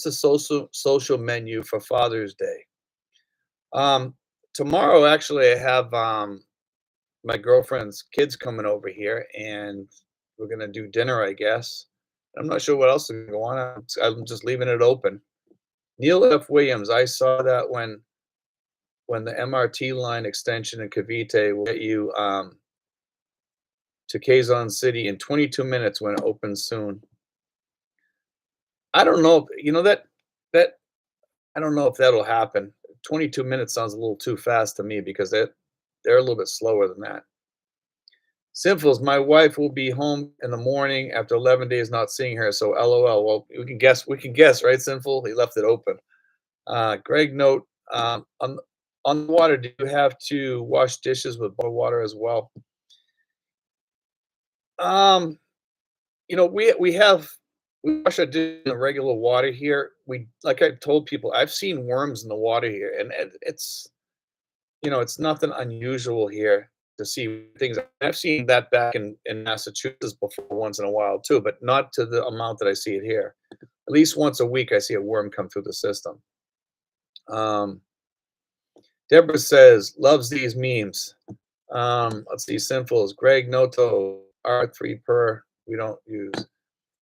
Speaker 1: the social menu for Father's Day? Tomorrow, actually, I have my girlfriend's kids coming over here, and we're gonna do dinner, I guess. I'm not sure what else is going on. I'm just leaving it open. Neil F. Williams, I saw that when the MRT line extension in Cavite will get you to Quezon City in 22 minutes when it opens soon. I don't know. That I don't know if that'll happen. 22 minutes sounds a little too fast to me because they're a little bit slower than that. Sinfuls, my wife will be home in the morning after 11 days not seeing her. So LOL. Well, we can guess, right? Sinful. He left it open. Greg note, on the water, do you have to wash dishes with boiled water as well? Um, we wash our dishes in the regular water here. Like I told people, I've seen worms in the water here, and it's nothing unusual here to see things. I've seen that back in Massachusetts before once in a while too, but not to the amount that I see it here. At least once a week, I see a worm come through the system. Deborah says, loves these memes. Let's see, Sinfuls. Greg Noto, R3 per, we don't use.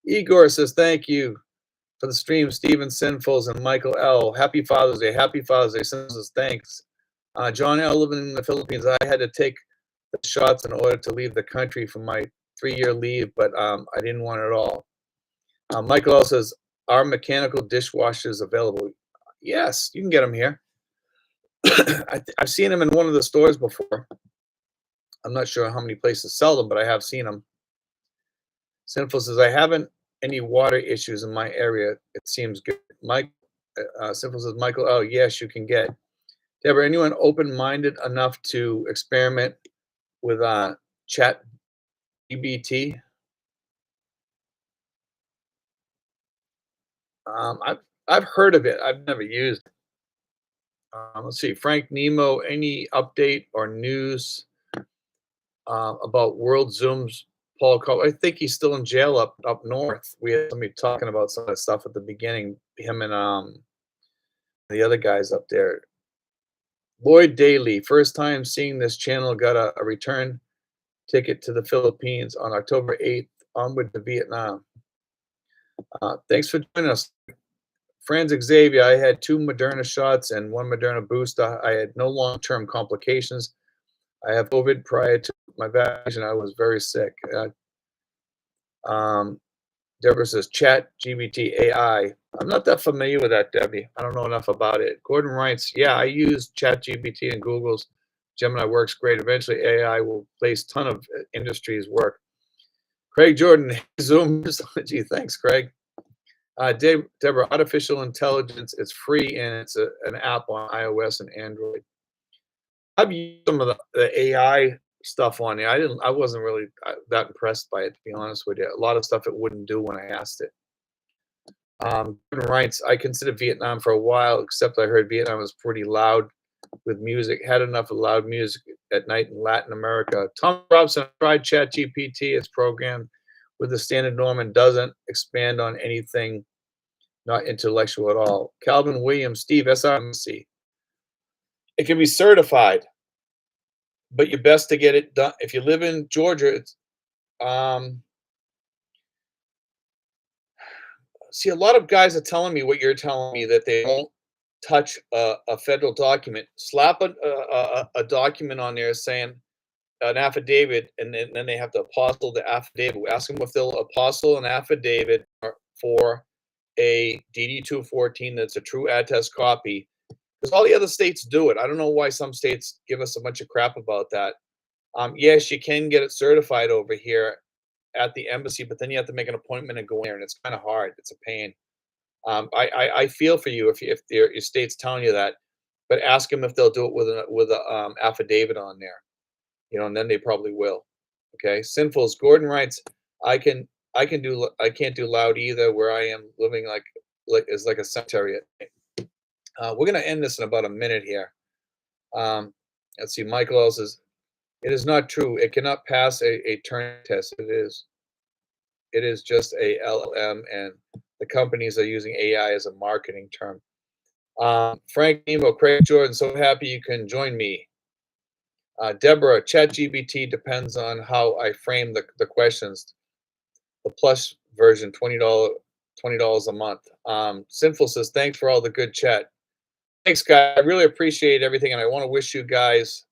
Speaker 1: Igor says, thank you for the stream, Stephen Sinfuls and Michael L. Happy Father's Day. Happy Father's Day. Sinfuls, thanks. John L. living in the Philippines. I had to take the shots in order to leave the country for my 3-year leave, but I didn't want it at all. Michael L. says, are mechanical dishwashers available? Yes, you can get them here. I've seen them in one of the stores before. I'm not sure how many places sell them, but I have seen them. Sinful says, I haven't any water issues in my area. It seems good. Sinful says, Michael, oh, yes, you can get. Deborah, anyone open-minded enough to experiment with chat GBT? I've heard of it. I've never used it. Let's see, Frank Nemo, any update or news about World Zooms? Paul Cole, I think he's still in jail up north. We had somebody talking about some of that stuff at the beginning. Him and the other guys up there. Lloyd Daly, first time seeing this channel, got a return ticket to the Philippines on October 8th, onward to Vietnam. Thanks for joining us. Franz Xavier, I had 2 Moderna shots and 1 Moderna booster. I had no long-term complications. I have COVID prior to my vaccination. I was very sick. Deborah says, chat GBT AI. I'm not that familiar with that, Debbie. I don't know enough about it. Gordon writes, yeah, I use chat GPT and Google's Gemini works great. Eventually, AI will place ton of industries work. Craig Jordan, Zoom. Gee, thanks, Craig. Deborah, artificial intelligence is free and it's an app on iOS and Android. I've used some of the AI stuff on there. I wasn't really that impressed by it, to be honest with you. A lot of stuff it wouldn't do when I asked it. Gordon writes, I considered Vietnam for a while, except I heard Vietnam was pretty loud with music. Had enough of loud music at night in Latin America. Tom Robson tried ChatGPT. It's programmed with the standard norm and doesn't expand on anything not intellectual at all. Calvin Williams, Steve, SRMC. It can be certified, but you're best to get it done. If you live in Georgia, it's see, a lot of guys are telling me what you're telling me, that they won't touch a federal document. Slap a document on there saying an affidavit, and then they have to apostille the affidavit. Ask them if they'll apostille an affidavit for a DD-214 that's a true attest copy, because all the other states do it. I don't know why some states give us a bunch of crap about that. Yes, you can get it certified over here, at the embassy, but then you have to make an appointment and go in there, and it's kind of hard. It's a pain. I feel for you if your state's telling you that, but ask them if they'll do it with a affidavit on there, and then they probably will. Okay. Sinfuls. Gordon writes, I can I can't do loud either. Where I am living like is like a cemetery. We're gonna end this in about a minute here. Um, let's see. Michael L says it is not true. It cannot pass a turn test. It is just a LLM, and the companies are using AI as a marketing term. Frank Nemo, Craig Jordan, so happy you can join me. Deborah, ChatGPT depends on how I frame the questions. The plus version, $20 a month. Sinful says, thanks for all the good chat. Thanks, guys. I really appreciate everything, and I want to wish you guys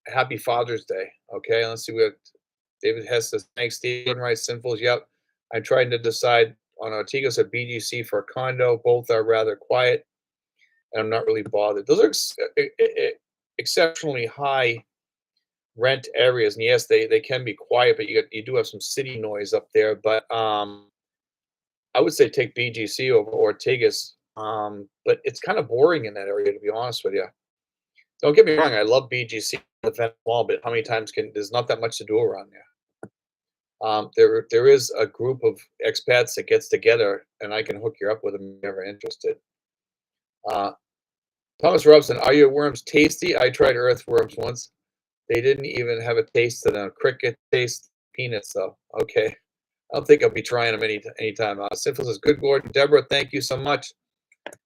Speaker 1: happy Father's Day. Okay, let's see what David Hess says. Thanks, Steve. Right, Sinfuls. Yep. I'm trying to decide on Ortigas or BGC for a condo. Both are rather quiet, and I'm not really bothered. Those are exceptionally high rent areas, and yes, they can be quiet, but you do have some city noise up there. But I would say take BGC over Ortigas. But it's kind of boring in that area, to be honest with you. Don't get me wrong, I love BGC event mall, but how many times there's not that much to do around there. There is a group of expats that gets together, and I can hook you up with them if you're ever interested. Thomas Robson, are your worms tasty? I tried earthworms once. They didn't even have a taste to them. Cricket taste peanuts though. Okay. I don't think I'll be trying them anytime. Sinful says, good Gordon. Deborah, thank you so much.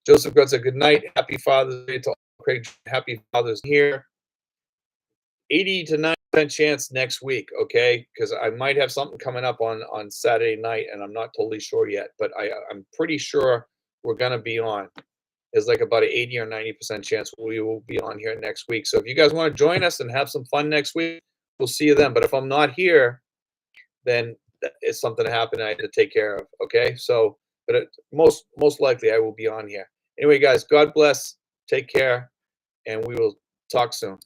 Speaker 1: Joseph Good said, good night. Happy Father's Day to all. Craig, happy Father's Day here. 80 to 90% chance next week, okay? Because I might have something coming up on Saturday night, and I'm not totally sure yet, but I'm pretty sure we're going to be on. There's like about an 80 or 90% chance we will be on here next week. So if you guys want to join us and have some fun next week, we'll see you then. But if I'm not here, then it's something that happened I had to take care of, okay? So, but most likely I will be on here. Anyway, guys, God bless. Take care, and we will talk soon.